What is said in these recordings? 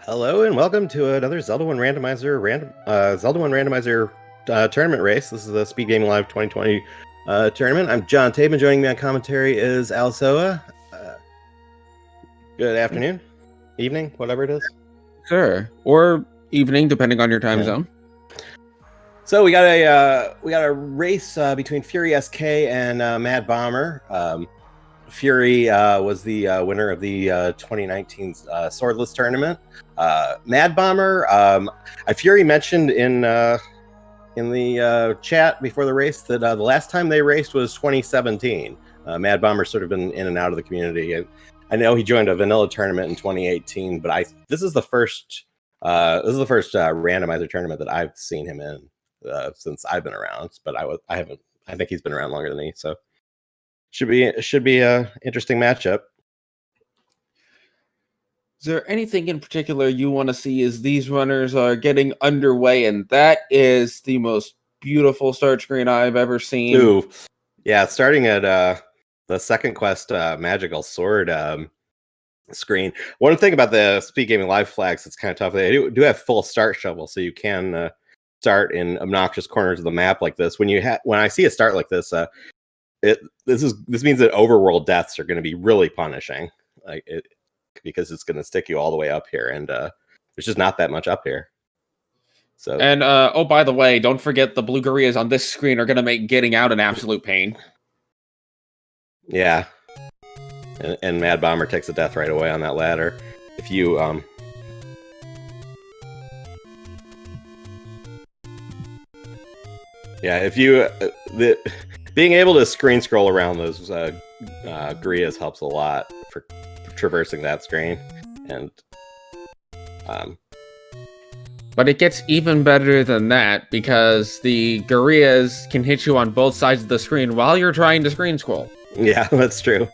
Hello and welcome to another Zelda 1 Randomizer tournament race. This is the SpeedGaming Live 2020 tournament. I'm John Taban. Joining me on commentary is Alsoa. Good afternoon, evening, whatever it is. Sure, or evening, depending on your time zone. So we got a race between FurySK and madbomber. Fury was the winner of the 2019 Swordless tournament. madbomber, Fury mentioned in the chat before the race that the last time they raced was 2017. madbomber's sort of been in and out of the community. I know he joined a vanilla tournament in 2018, but this is the first randomizer tournament that I've seen him in since I've been around. But I think he's been around longer than me, so. Should be a interesting matchup. Is there anything in particular you want to see as these runners are getting underway? And that is the most beautiful start screen I've ever seen. Ooh, yeah, starting at the second quest magical sword screen. One thing about the SpeedGaming Live flags, it's kind of tough. They do have full start shovel, so you can start in obnoxious corners of the map like this. When I see a start like this, this means that overworld deaths are going to be really punishing, because it's going to stick you all the way up here, and there's just not that much up here. So, and oh, by the way, don't forget the blue gorillas on this screen are going to make getting out an absolute pain. Yeah, and madbomber takes a death right away on that ladder. If you being able to screen scroll around those gorillas helps a lot for traversing that screen, and but it gets even better than that because the gorillas can hit you on both sides of the screen while you're trying to screen scroll. Yeah, that's true.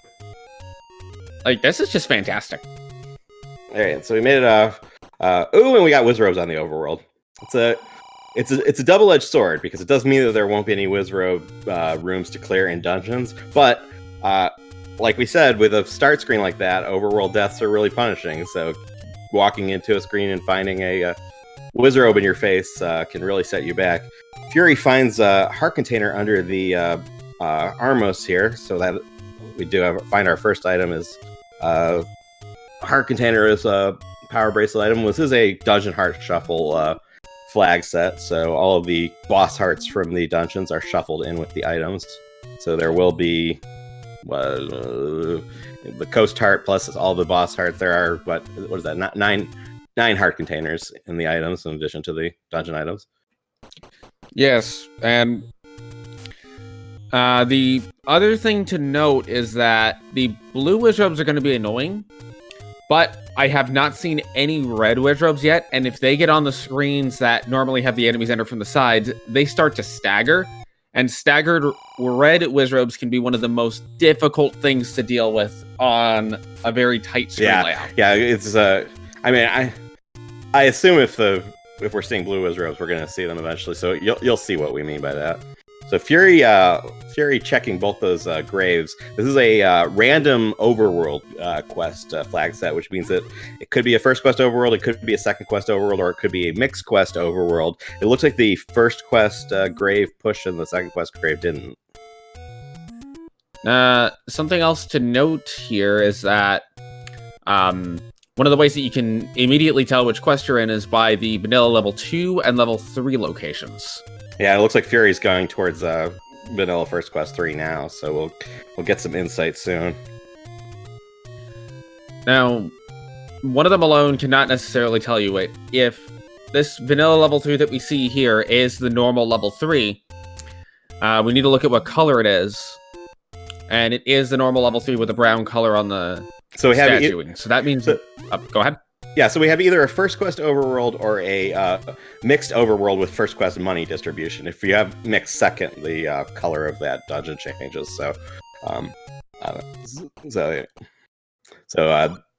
Like, this is just fantastic. All right, so we made it off. Ooh, and we got Wizrobes on the overworld. It's a double-edged sword, because it does mean that there won't be any Wizrobe rooms to clear in dungeons. But like we said, with a start screen like that, overworld deaths are really punishing. So walking into a screen and finding a Wizrobe in your face can really set you back. Fury finds a heart container under the Armos here, so that we do find our first item is heart container is a power bracelet item. This is a dungeon heart shuffle flag set, so all of the boss hearts from the dungeons are shuffled in with the items. So there will be the coast heart plus all the boss hearts. There are what is that? Nine heart containers in the items in addition to the dungeon items. Yes, and the other thing to note is that the blue Wizrobes are going to be annoying, but I have not seen any red Wizrobes yet, and if they get on the screens that normally have the enemies enter from the sides, they start to stagger, and staggered red Wizrobes can be one of the most difficult things to deal with on a very tight screen layout. Yeah, it's I mean, I assume if we're seeing blue Wizrobes, we're going to see them eventually, so you'll see what we mean by that. So Fury checking both those graves. This is a random overworld quest flag set, which means that it could be a first quest overworld, it could be a second quest overworld, or it could be a mixed quest overworld. It looks like the first quest grave pushed and the second quest grave didn't. Something else to note here is that one of the ways that you can immediately tell which quest you're in is by the vanilla level 2 and level 3 locations. Yeah, it looks like Fury's going towards vanilla first quest 3 now, so we'll get some insight soon. Now, one of them alone cannot necessarily tell you it. If this vanilla level 3 that we see here is the normal level 3, we need to look at what color it is. And it is the normal level 3 with a brown color on the statuing. So that means... go ahead. Yeah, so we have either a first quest overworld or a mixed overworld with first quest money distribution. If you have mixed second, the color of that dungeon changes. So,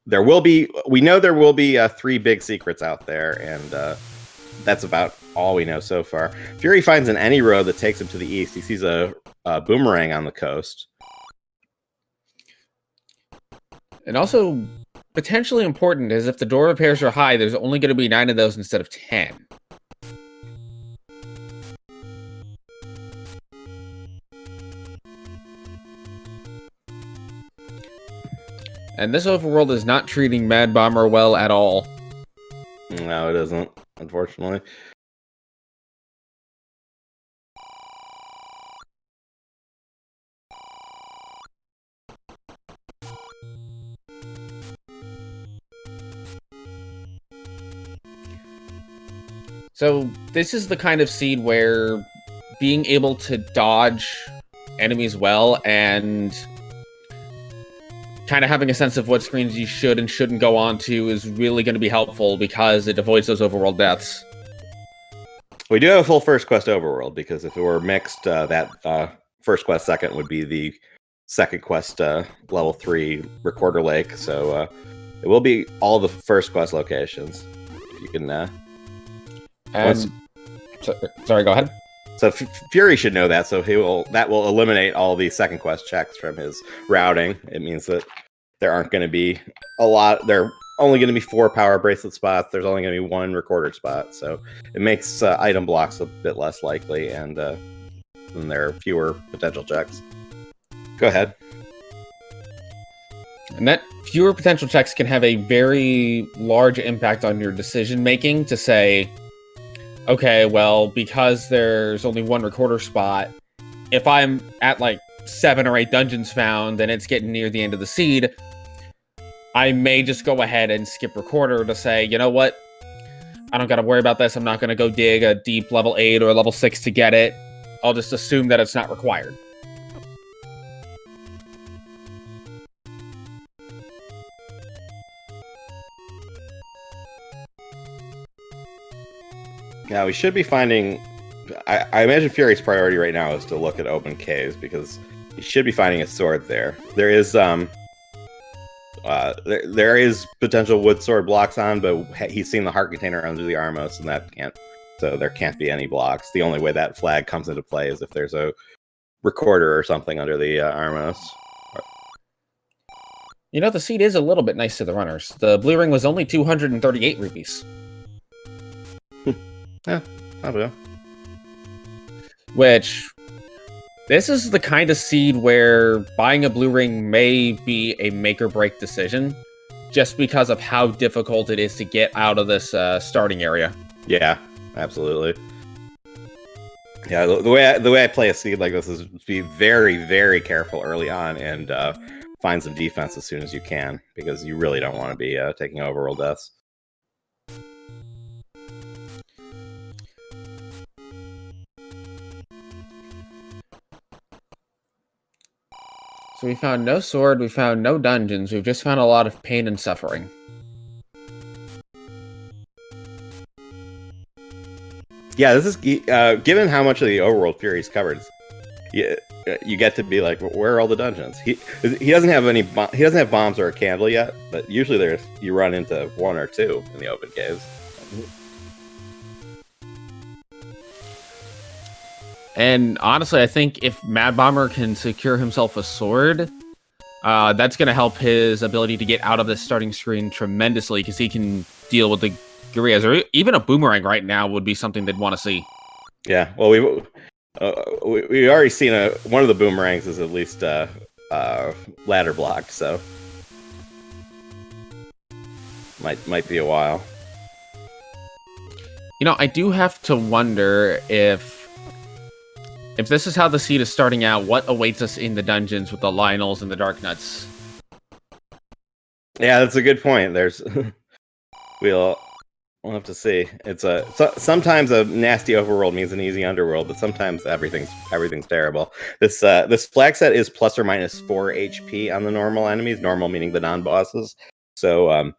there will be. We know there will be 3 big secrets out there, and that's about all we know so far. Fury finds an any road that takes him to the east. He sees a boomerang on the coast. And also, potentially important is if the door repairs are high, there's only going to be 9 of those instead of 10. And this overworld is not treating Mad Bomber well at all. No, it isn't, unfortunately. So this is the kind of seed where being able to dodge enemies well and kind of having a sense of what screens you should and shouldn't go on to is really going to be helpful because it avoids those overworld deaths. We do have a full first quest overworld, because if it were mixed, that first quest second would be the second quest level 3 recorder lake. So it will be all the first quest locations. If you can... sorry, go ahead. So Fury should know that, so that will eliminate all the second quest checks from his routing. It means that there aren't going to be a lot. There are only going to be 4 power bracelet spots. There's only going to be 1 recorder spot, so it makes item blocks a bit less likely, and then there are fewer potential checks. Go ahead. And that fewer potential checks can have a very large impact on your decision making to say, okay, well, because there's only 1 recorder spot, if I'm at like 7 or 8 dungeons found and it's getting near the end of the seed, I may just go ahead and skip recorder to say, you know what? I don't got to worry about this. I'm not going to go dig a deep level 8 or level 6 to get it. I'll just assume that it's not required. Now, we should be finding... I imagine Fury's priority right now is to look at open caves, because he should be finding a sword there. There is there is potential wood sword blocks on, but he's seen the heart container under the Armos, and that can't... So there can't be any blocks. The only way that flag comes into play is if there's a recorder or something under the Armos. You know, the seed is a little bit nice to the runners. The blue ring was only 238 rupees. Yeah, I'll go. Which, this is the kind of seed where buying a blue ring may be a make or break decision, just because of how difficult it is to get out of this starting area. Yeah, absolutely. Yeah, the way I play a seed like this is be very, very careful early on and find some defense as soon as you can, because you really don't want to be taking overworld deaths. So we found no sword, we found no dungeons, we've just found a lot of pain and suffering. Yeah, this is given how much of the overworld Fury's covered. You get to be like, where are all the dungeons? He doesn't have any. He doesn't have bombs or a candle yet, but usually you run into 1 or 2 in the open caves. And honestly, I think if Mad Bomber can secure himself a sword, that's going to help his ability to get out of this starting screen tremendously, because he can deal with the Gurias, or even a boomerang right now would be something they'd want to see. Yeah, well, we already seen one of the boomerangs is at least ladder blocked, so might be a while. You know, I do have to wonder if this is how the seed is starting out, what awaits us in the dungeons with the Lionels and the Dark Nuts. Yeah, that's a good point. There's we'll have to see. It's sometimes a nasty overworld means an easy underworld, but sometimes everything's terrible. This flag set is plus or minus 4 HP on the normal enemies. Normal meaning the non-bosses. So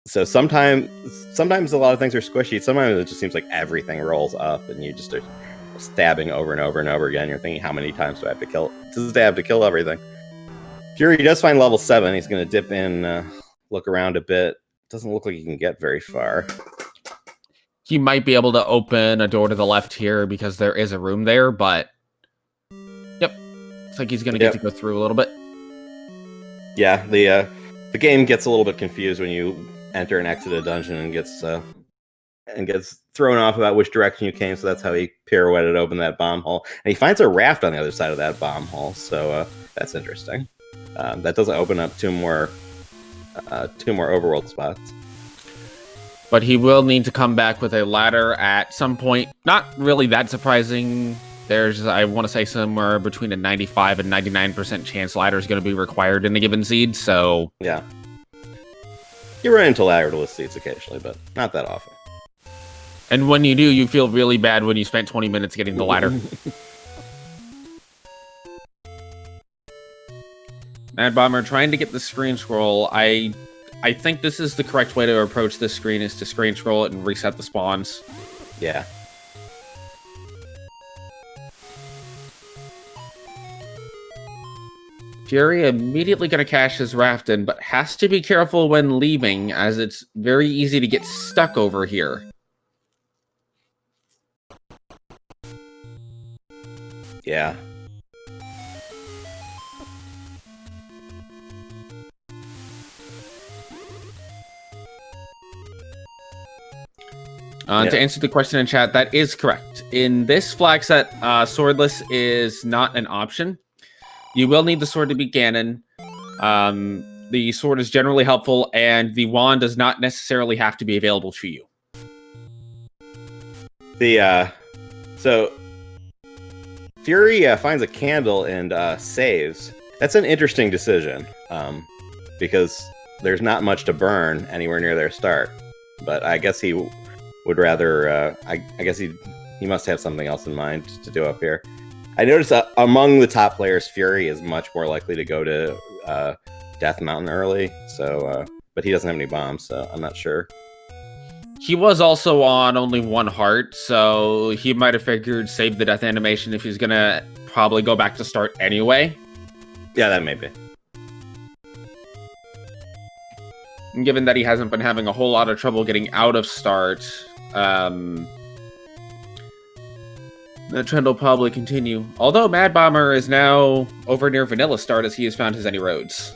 sometimes a lot of things are squishy. Sometimes it just seems like everything rolls up, and you just are stabbing over and over and over again. You're thinking, how many times do I have to kill everything? Fury does find level 7. He's going to dip in, look around a bit. Doesn't look like he can get very far. He might be able to open a door to the left here because there is a room there, but yep, looks like he's going to get to go through a little bit. Yeah, the game gets a little bit confused when you enter and exit a dungeon and gets thrown off about which direction you came. So that's how he pirouetted open that bomb hole, and he finds a raft on the other side of that bomb hole. So that's interesting. That doesn't open up two more overworld spots. But he will need to come back with a ladder at some point. Not really that surprising. There's, I want to say, somewhere between a 95 and 99% chance ladder is going to be required in a given seed, so... Yeah. You run into ladderless seeds occasionally, but not that often. And when you do, you feel really bad when you spent 20 minutes getting the ladder. Mad Bomber trying to get the screen scroll. I think this is the correct way to approach this screen, is to screen scroll it and reset the spawns. Yeah. Fury immediately going to cash his raft in, but has to be careful when leaving, as it's very easy to get stuck over here. Yeah. To answer the question in chat, that is correct. In this flag set, swordless is not an option. You will need the sword to be Ganon. The sword is generally helpful, and the wand does not necessarily have to be available to you. So Fury finds a candle and saves. That's an interesting decision, because there's not much to burn anywhere near their start. But I guess he would rather. I guess he must have something else in mind to do up here. I noticed among the top players, Fury is much more likely to go to Death Mountain early. So, but he doesn't have any bombs, so I'm not sure. He was also on only one heart, so he might have figured save the death animation if he's gonna probably go back to start anyway. Yeah, that may be. And given that he hasn't been having a whole lot of trouble getting out of start, the trend will probably continue. Although Mad Bomber is now over near Vanilla Start, as he has found his any roads.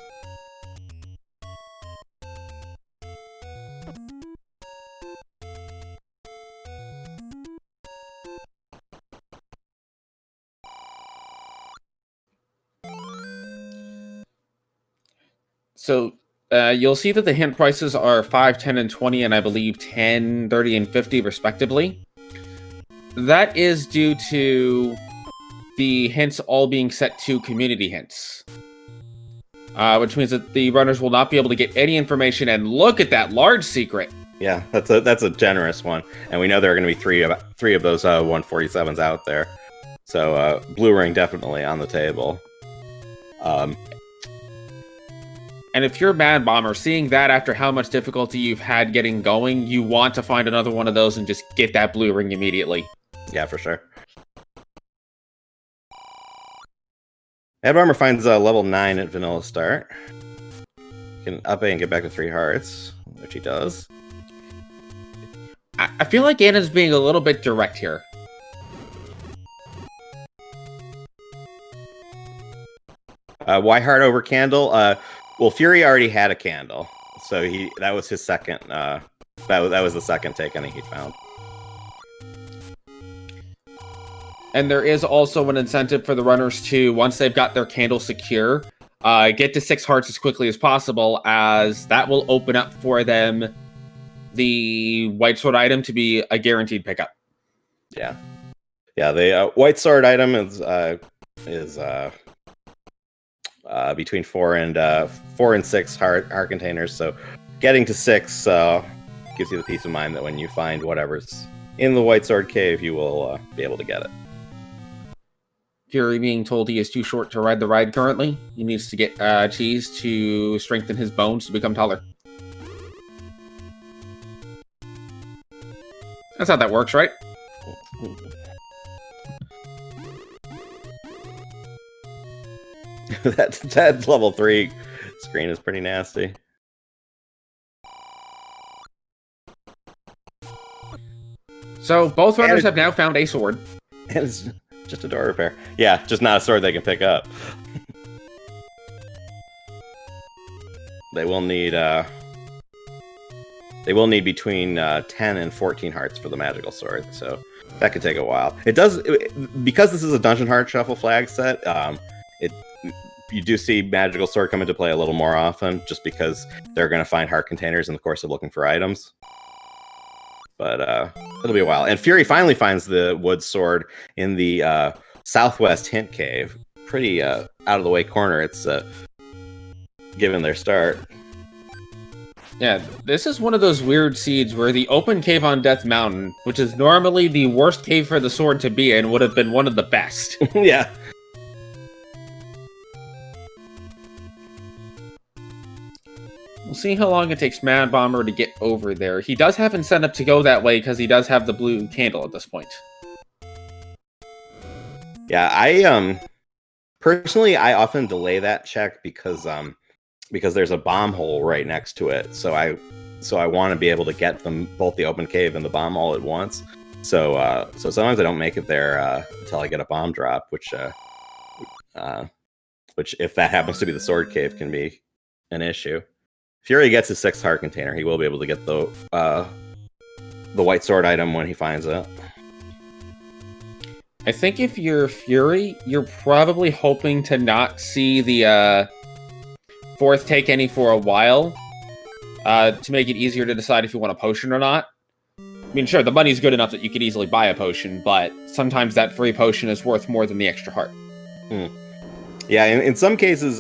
So you'll see that the hint prices are 5, 10, and 20, and I believe 10, 30, and 50 respectively. That is due to the hints all being set to community hints. Which means that the runners will not be able to get any information, and look at that large secret! Yeah, that's a generous one. And we know there are going to be three of those 147s out there. So Blue Ring definitely on the table. And if you're Mad Bomber, seeing that after how much difficulty you've had getting going, you want to find another one of those and just get that Blue Ring immediately. Yeah, for sure. Mad Bomber finds level 9 at Vanilla Start. He can up it and get back to 3 hearts, which he does. I feel like Ganon's being a little bit direct here. Why heart over candle? Well, Fury already had a candle, so that was his second. That was the second take on it he found. And there is also an incentive for the runners to, once they've got their candle secure, get to 6 hearts as quickly as possible, as that will open up for them the White Sword item to be a guaranteed pickup. Yeah. The White Sword item is between 4 and 6 heart containers. So getting to 6 gives you the peace of mind that when you find whatever's in the White Sword cave, you will be able to get it. Fury being told he is too short to ride the ride currently. He needs to get cheese to strengthen his bones to become taller. That's how that works, right? that level 3 screen is pretty nasty. So both runners have now found a sword. And it's just a door repair. Yeah, just not a sword they can pick up. They will need between 10 and 14 hearts for the magical sword, so that could take a while. Because this is a dungeon heart shuffle flag set. You do see magical sword come into play a little more often, just because they're going to find heart containers in the course of looking for items. But it'll be a while. And Fury finally finds the wood sword in the southwest hint cave. Pretty out of the way corner. It's given their start. Yeah, this is one of those weird seeds where the open cave on Death Mountain, which is normally the worst cave for the sword to be in, would have been one of the best. Yeah. We'll see how long it takes Mad Bomber to get over there. He does have incentive to go that way because he does have the blue candle at this point. Yeah, I personally I often delay that check because there's a bomb hole right next to it. So I want to be able to get them both the open cave and the bomb all at once. So sometimes I don't make it there until I get a bomb drop, which if that happens to be the sword cave can be an issue. Fury gets his 6th heart container. He will be able to get the white sword item when he finds it. I think if you're Fury, you're probably hoping to not see the 4th take any for a while to make it easier to decide if you want a potion or not. I mean, sure, the money's good enough that you could easily buy a potion, but sometimes that free potion is worth more than the extra heart. Yeah, in some cases,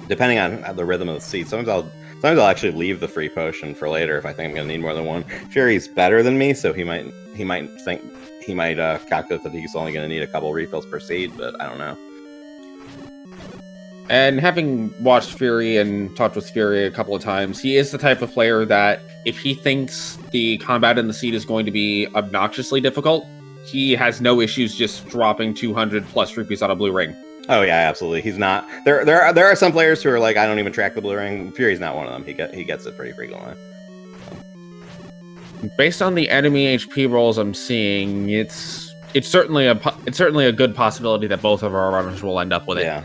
depending on the rhythm of the seed, sometimes I'll actually leave the free potion for later if I think I'm gonna need more than one. Fury's better than me, so he might calculate that he's only gonna need a couple refills per seed, but I don't know. And having watched Fury and talked with Fury a couple of times, he is the type of player that if he thinks the combat in the seed is going to be obnoxiously difficult, he has no issues just dropping 200 plus rupees on a blue ring. Oh yeah, absolutely. He's not. There are some players who are like, I don't even track the blue ring. Fury's not one of them. He gets it pretty frequently. Based on the enemy HP rolls I'm seeing, it's certainly a good possibility that both of our runners will end up with it. Yeah.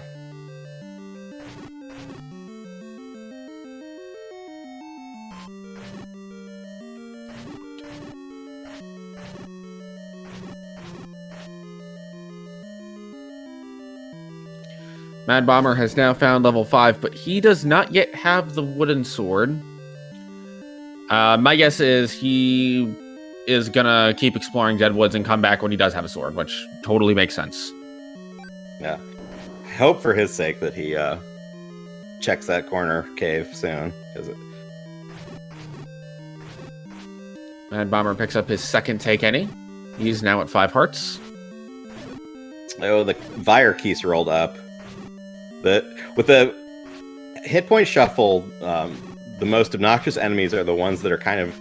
Mad Bomber has now found level 5, but he does not yet have the wooden sword. My guess is he is gonna keep exploring Deadwoods and come back when he does have a sword, which totally makes sense. Yeah. I hope for his sake that he checks that corner cave soon. Mad Bomber picks up his 2nd take any. He's now at 5 hearts. Oh, the Vire keys rolled up. With the hit point shuffle, the most obnoxious enemies are the ones that are kind of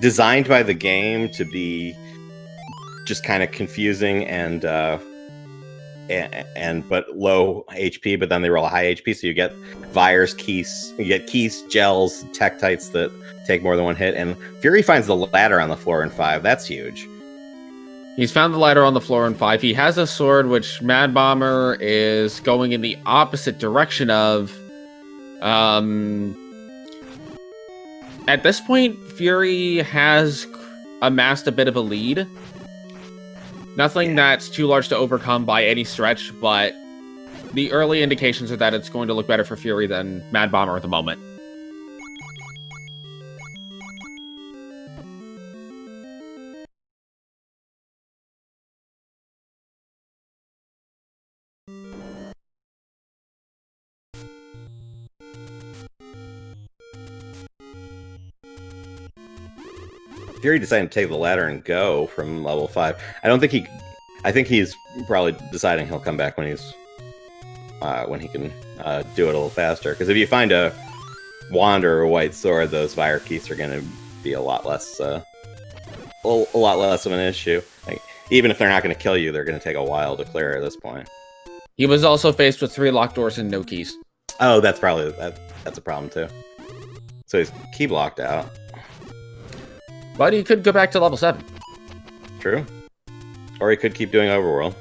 designed by the game to be just kind of confusing and but low HP, but then they roll a high HP, so you get Vires, keys, you get keys, gels, Tektites that take more than one hit, and Fury finds the ladder on the floor in 5. That's huge. He's found the ladder on the floor in 5. He has a sword, which Mad Bomber is going in the opposite direction of. At this point, Fury has amassed a bit of a lead. Nothing that's too large to overcome by any stretch, but the early indications are that it's going to look better for Fury than Mad Bomber at the moment. Fury decided to take the ladder and go from level 5. I think he's probably deciding he'll come back when he can do it a little faster. Because if you find a wand or a white sword, those Vire keys are going to be a lot less of an issue. Like, even if they're not going to kill you, they're going to take a while to clear at this point. He was also faced with 3 locked doors and no keys. Oh, that's probably that's a problem too. So he's key blocked out. But he could go back to level 7. True. Or he could keep doing Overworld.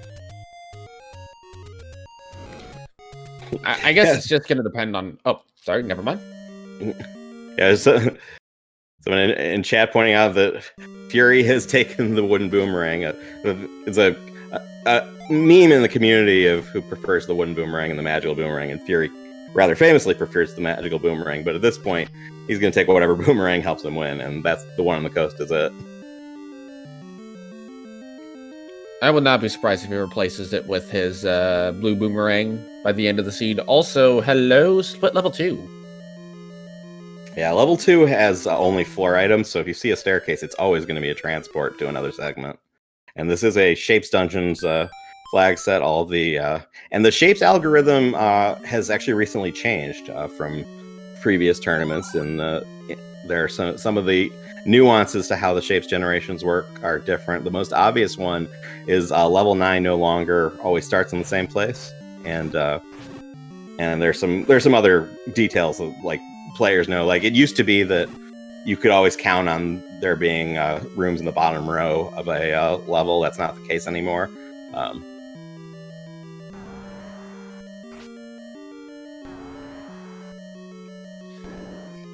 I guess it's just going to depend on... Oh, Sorry, never mind. Yeah, someone in chat pointing out that Fury has taken the wooden boomerang. It's a meme in the community of who prefers the wooden boomerang and the magical boomerang, and Fury rather famously prefers the magical boomerang. But at this point, he's going to take whatever boomerang helps him win, and that's the one on the coast is it. I would not be surprised if he replaces it with his blue boomerang by the end of the seed. Also, hello, split level 2. Yeah, level 2 has only floor items, so if you see a staircase, it's always going to be a transport to another segment. And this is a Shapes Dungeons flag set. All the and the Shapes algorithm has actually recently changed from previous tournaments, and there are some of the nuances to how the Shapes generations work are different. The most obvious one is level 9 no longer always starts in the same place, and there's some other details of, like, players know. Like, it used to be that you could always count on there being rooms in the bottom row of a level. That's not the case anymore.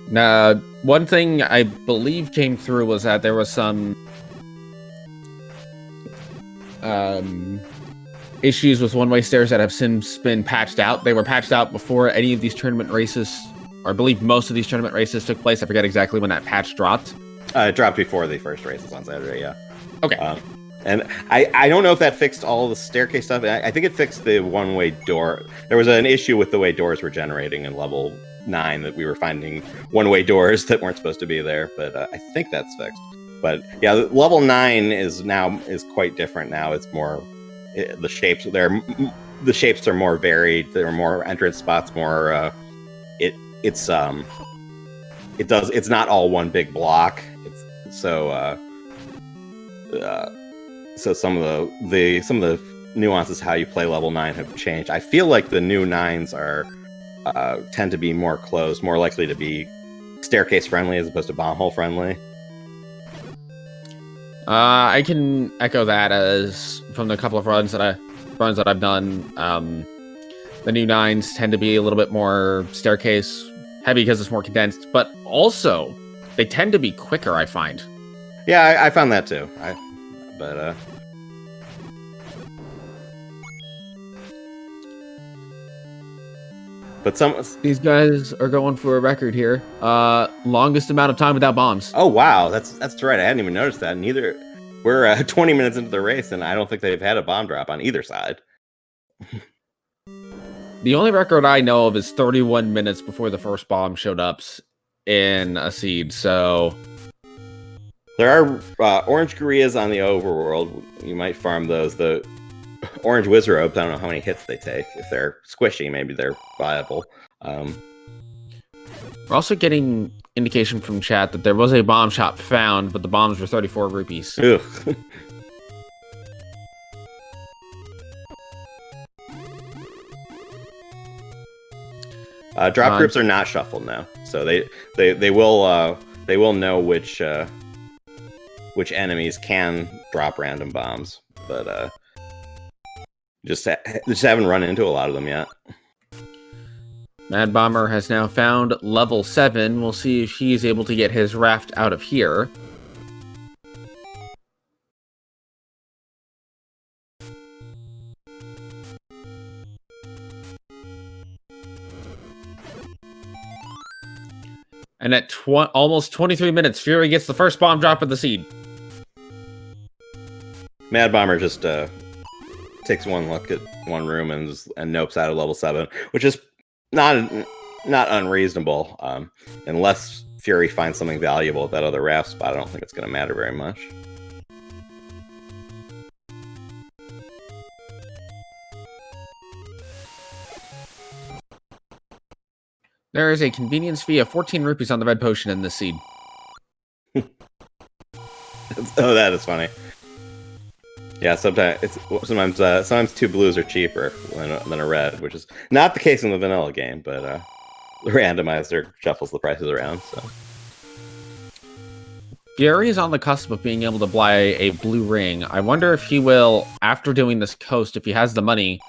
Now, one thing I believe came through was that there was some issues with one-way stairs that have since been patched out. They were patched out before any of these tournament races, or I believe most of these tournament races took place. I forget exactly when that patch dropped. It dropped before the first races on Saturday, yeah. Okay. And I don't know if that fixed all the staircase stuff. I think it fixed the one-way door. There was an issue with the way doors were generating in level 9 that we were finding one-way doors that weren't supposed to be there, but I think that's fixed. But yeah, level 9 is quite different now. It's more the shapes. The shapes are more varied. There are more entrance spots. More it's not all one big block. So some of the nuances how you play level 9 have changed. I feel like the new 9s are tend to be more closed, more likely to be staircase friendly as opposed to bomb hole friendly. I can echo that as from the couple of runs that I've done. The new 9s tend to be a little bit more staircase heavy because it's more condensed, but also they tend to be quicker, I find. Yeah, I found that too. But these guys are going for a record here. Longest amount of time without bombs. Oh wow, that's right. I hadn't even noticed that. We're 20 minutes into the race, and I don't think they've had a bomb drop on either side. The only record I know of is 31 minutes before the first bomb showed up in a seed. So there are orange Gorillas on the overworld. You might farm those. The orange Wizrobes, I don't know how many hits they take. If they're squishy, maybe they're viable. We're also getting indication from chat that there was a bomb shop found, but the bombs were 34 rupees. Ugh. Drop groups are not shuffled now, so they will know which enemies can drop random bombs, but just haven't run into a lot of them yet. Mad Bomber has now found level 7. We'll see if he's able to get his raft out of here. And at almost 23 minutes, Fury gets the first bomb drop of the seed. Mad Bomber just takes one look at one room and nopes out of level 7, which is not unreasonable. Unless Fury finds something valuable at that other raft spot, I don't think it's going to matter very much. There is a convenience fee of 14 rupees on the red potion in this seed. Oh, that is funny. Yeah, sometimes 2 blues are cheaper than a red, which is not the case in the vanilla game, but the randomizer shuffles the prices around. So Fury is on the cusp of being able to buy a blue ring. I wonder if he will, after doing this coast, if he has the money,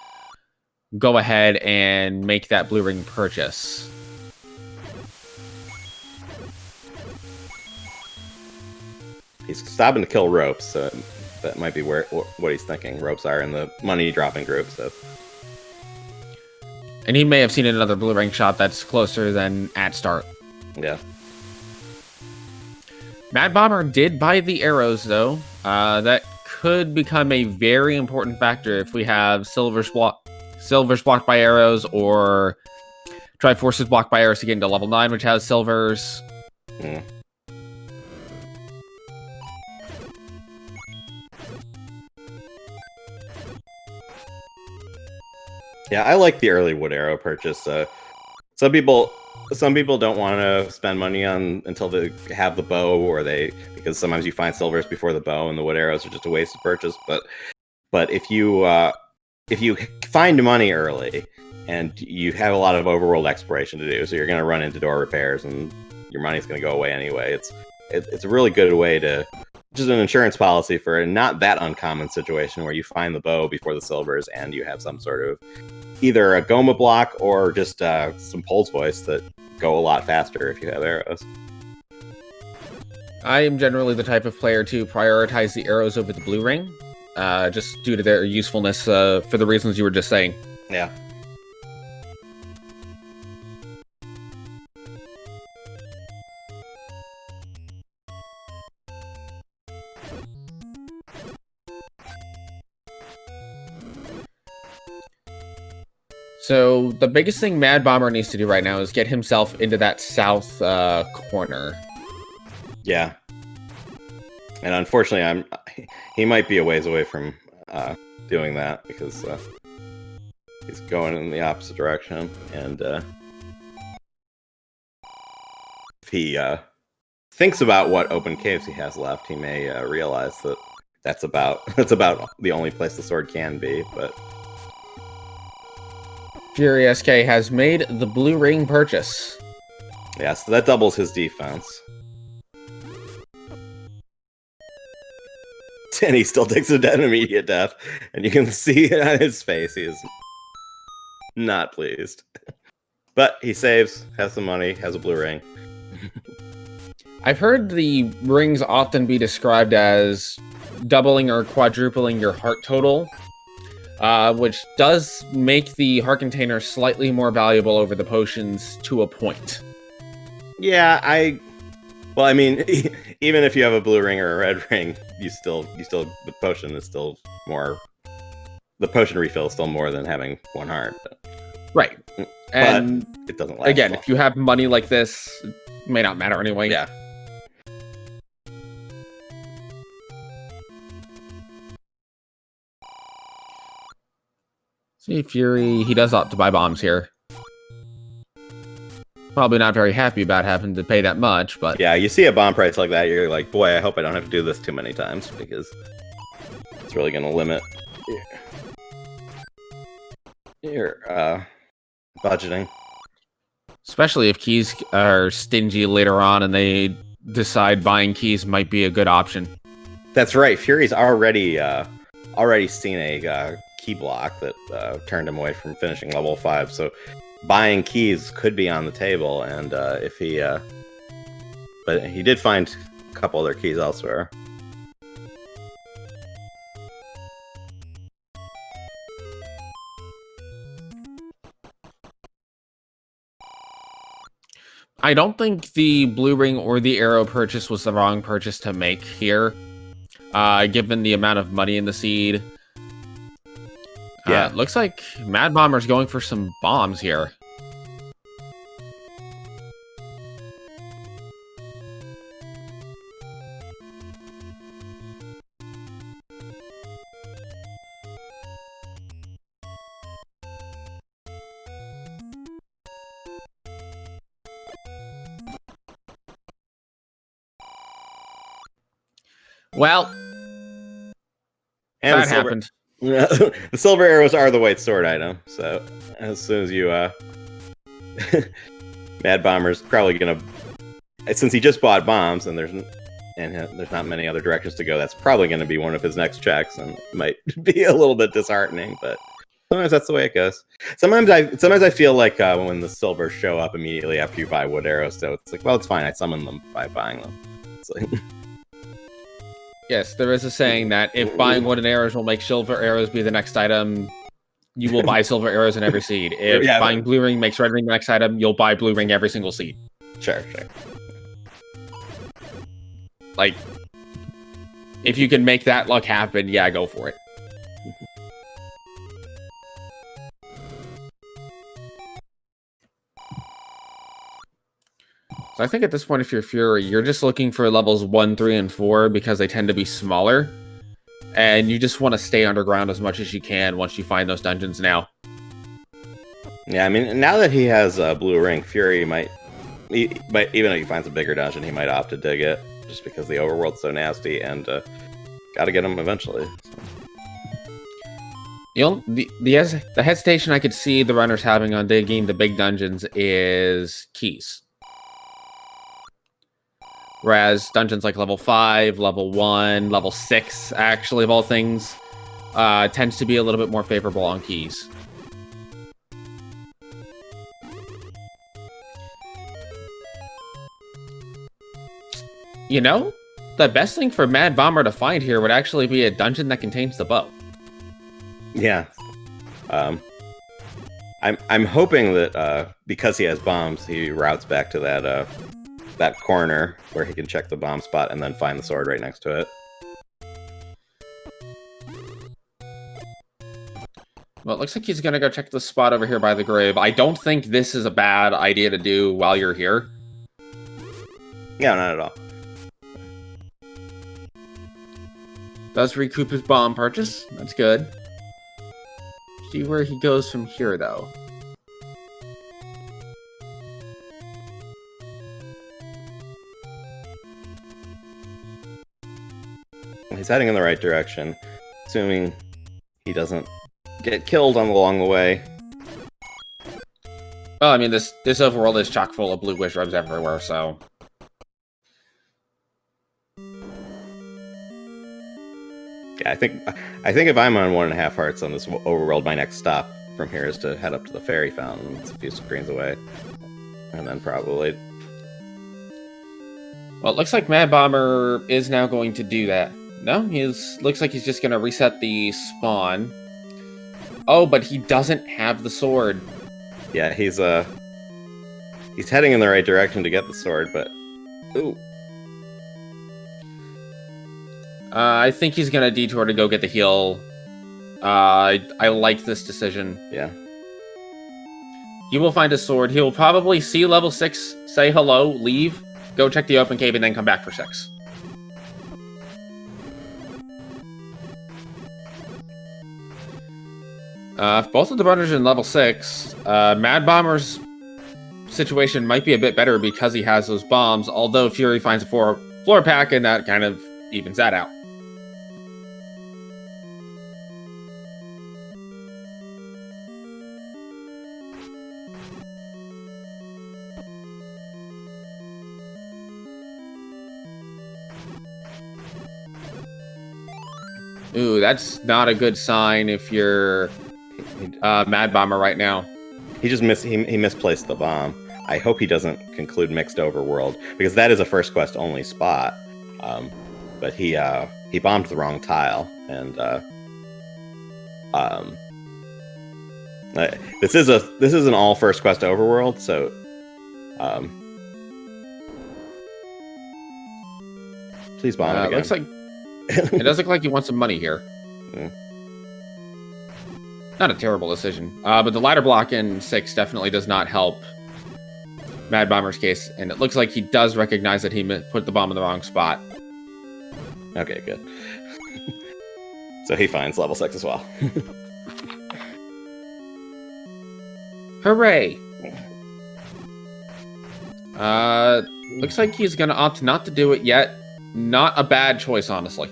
go ahead and make that blue ring purchase. he's stopping to kill ropes, so that might be what he's thinking. Ropes are in the money dropping group, so. And he may have seen another blue ring shot that's closer than at start. Yeah. Mad Bomber did buy the arrows, though. That could become a very important factor if we have silvers blocked by arrows, or Triforces blocked by arrows to get into level 9, which has silvers. Mm. Yeah, I like the early wood arrow purchase. Some people don't want to spend money on until they have the bow, because sometimes you find silvers before the bow, and the wood arrows are just a wasted purchase. But if you find money early, and you have a lot of overworld exploration to do, so you're going to run into door repairs, and your money's going to go away anyway. It's a really good way to, just an insurance policy for a not that uncommon situation where you find the bow before the silvers, and you have some sort of either a Goma block or just some Pole's Voice that go a lot faster if you have arrows. I am generally the type of player to prioritize the arrows over the blue ring, just due to their usefulness for the reasons you were just saying. Yeah. So the biggest thing Mad Bomber needs to do right now is get himself into that south corner. Yeah. And unfortunately, he might be a ways away from doing that, because he's going in the opposite direction. And if he thinks about what open caves he has left, he may realize that that's about the only place the sword can be. But FurySK has made the blue ring purchase. Yeah, so that doubles his defense. And he still takes an immediate death, and you can see on his face he is not pleased. But he saves, has some money, has a blue ring. I've heard the rings often be described as doubling or quadrupling your heart total, which does make the heart container slightly more valuable over the potions to a point. Yeah, well, I mean, even if you have a blue ring or a red ring, the potion is still more. The potion refill is still more than having one heart. Right, and but it doesn't last. Again, long. If you have money like this, it may not matter anyway. Yeah. See, Fury, he does opt to buy bombs here. Probably not very happy about having to pay that much, but... Yeah, you see a bomb price like that, you're like, boy, I hope I don't have to do this too many times, because it's really going to limit your budgeting. Especially if keys are stingy later on and they decide buying keys might be a good option. That's right, Fury's already seen a key block that turned him away from finishing level 5, so buying keys could be on the table, and if he but he did find a couple other keys elsewhere. I don't think the blue ring or the arrow purchase was the wrong purchase to make here, given the amount of money in the seed. Yeah, looks like Mad Bomber's going for some bombs here. Well, and that happened. The silver arrows are the white sword item, so as soon as you Mad Bomber's probably gonna, since he just bought bombs and there's not many other directions to go, that's probably gonna be one of his next checks, and it might be a little bit disheartening, but sometimes that's the way it goes. Sometimes I feel like when the silvers show up immediately after you buy wood arrows, so it's like, well, it's fine, I summon them by buying them. It's like Yes, there is a saying that if buying wooden arrows will make silver arrows be the next item, you will buy silver arrows in every seed. If buying blue ring makes red ring the next item, you'll buy blue ring every single seed. Sure. Like, if you can make that luck happen, yeah, go for it. So I think at this point, if you're Fury, you're just looking for levels 1, 3, and 4 because they tend to be smaller. And you just want to stay underground as much as you can once you find those dungeons now. Yeah, I mean, now that he has a blue ring, Fury might even if he finds a bigger dungeon, he might opt to dig it, just because the overworld's so nasty, and gotta get him eventually. So. The hesitation I could see the runners having on digging the big dungeons is keys. Whereas dungeons like level 5, level 1, level 6, actually, of all things, tends to be a little bit more favorable on keys. You know, the best thing for Mad Bomber to find here would actually be a dungeon that contains the bow. Yeah. I'm hoping that because he has bombs, he routes back to that corner where he can check the bomb spot and then find the sword right next to it. Well, it looks like he's gonna go check the spot over here by the grave. I don't think this is a bad idea to do while you're here. Yeah, not at all. Does recoup his bomb purchase. That's good. See where he goes from here, though. He's heading in the right direction, assuming he doesn't get killed along the way. Well, I mean, this overworld is chock full of blue wizards everywhere, so... Yeah, I think if I'm on 1.5 hearts on this overworld, my next stop from here is to head up to the fairy fountain. It's a few screens away. And then probably... Well, it looks like Mad Bomber is now going to do that. No, looks like he's just going to reset the spawn. Oh, but he doesn't have the sword. Yeah, he's heading in the right direction to get the sword, but... Ooh. I think he's going to detour to go get the heal. I like this decision. Yeah. He will find a sword. He will probably see level 6, say hello, leave, go check the open cave, and then come back for 6. If both of the runners are in level 6, Mad Bomber's situation might be a bit better because he has those bombs, although Fury finds a floor pack, and that kind of evens that out. Ooh, that's not a good sign if you're Mad Bomber right now. He just he misplaced the bomb. I hope he doesn't conclude mixed overworld, because that is a first quest only spot. But he bombed the wrong tile, and this is an all first quest overworld, so please bomb it again. Looks like it does look like he wants some money here. Yeah. Not a terrible decision, but the ladder block in 6 definitely does not help Mad Bomber's case, and it looks like he does recognize that he put the bomb in the wrong spot. Okay, good. So he finds level 6 as well. Hooray! Looks like he's gonna opt not to do it yet. Not a bad choice, honestly.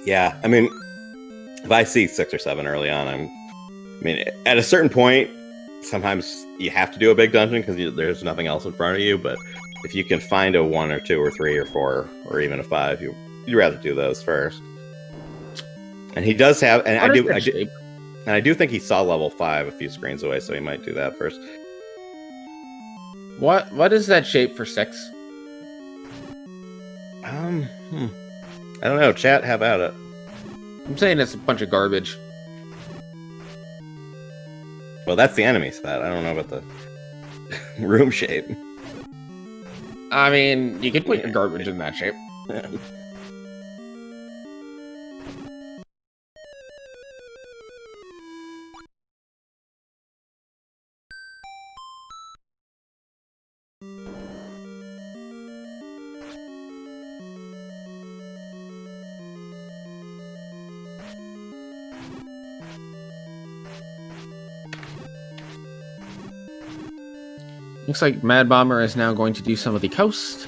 Yeah, I mean, if I see 6 or 7 early on, at a certain point, sometimes you have to do a big dungeon because there's nothing else in front of you, but if you can find a 1 or 2 or 3 or 4 or even a 5, you'd rather do those first. And he does have, and I do think he saw level 5 a few screens away, so he might do that first. What is that shape for 6? I don't know. Chat, how about it? I'm saying it's a bunch of garbage. Well, that's the enemy set. I don't know about the room shape. I mean, you could put your garbage in that shape. Looks like Madbomber is now going to do some of the coast.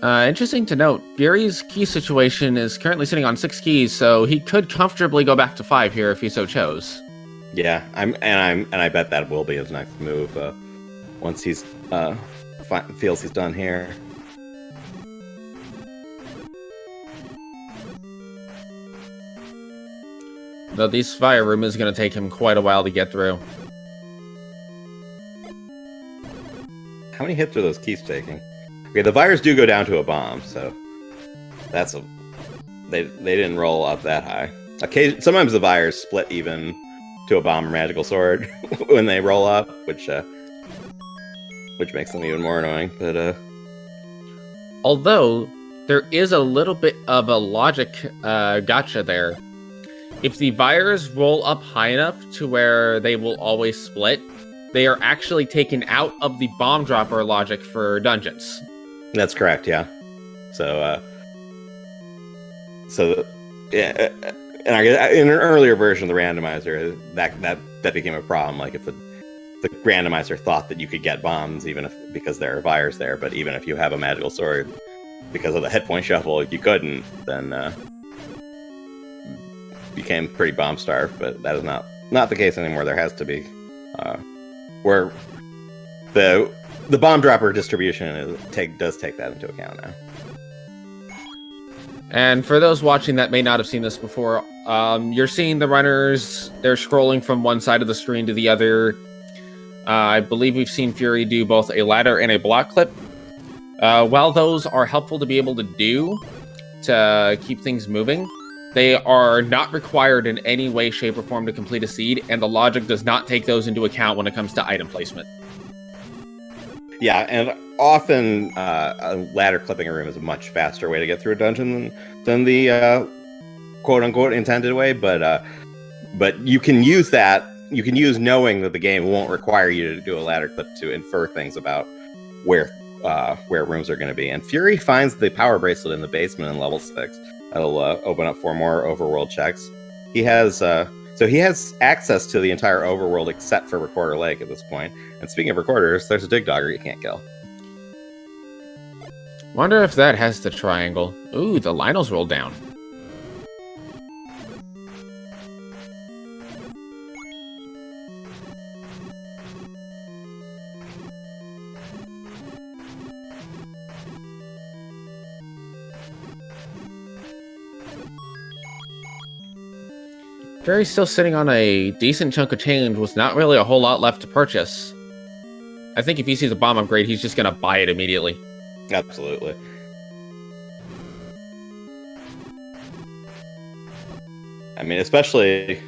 Interesting to note, Fury's key situation is currently sitting on 6 keys, so he could comfortably go back to 5 here if he so chose. Yeah, I bet that will be his next move once he's feels he's done here. Though this fire room is going to take him quite a while to get through. How many hits are those keys taking? Okay, the virus do go down to a bomb, so that's a they didn't roll up that high. Sometimes the virus split even to a bomb or magical sword when they roll up, which makes them even more annoying. But although there is a little bit of a logic gotcha there. If the virus roll up high enough to where they will always split, they are actually taken out of the bomb dropper logic for dungeons. That's correct, yeah. So yeah, and in an earlier version of the randomizer, that became a problem. Like if the randomizer thought that you could get bombs even because there are virus there, but even if you have a magical sword, because of the hit point shuffle, you couldn't. Then became pretty bomb starved. But that is not the case anymore. There has to be where the bomb dropper distribution does take that into account now. And for those watching that may not have seen this before, you're seeing the runners, they're scrolling from one side of the screen to the other. I believe we've seen Fury do both a ladder and a block clip. While those are helpful to be able to do to keep things moving, they are not required in any way, shape, or form to complete a seed, and the logic does not take those into account when it comes to item placement. Yeah, and often ladder clipping a room is a much faster way to get through a dungeon than the quote-unquote intended way, but you can use that. You can use knowing that the game won't require you to do a ladder clip to infer things about where rooms are going to be. And Fury finds the power bracelet in the basement in level 6. That'll open up 4 more overworld checks. He has access to the entire overworld except for Recorder Lake at this point. And speaking of recorders, there's a dig dogger you can't kill. Wonder if that has the triangle. Ooh, the Lionel's rolled down. Fury's still sitting on a decent chunk of change with not really a whole lot left to purchase. I think if he sees a bomb upgrade, he's just going to buy it immediately. Absolutely. I mean, especially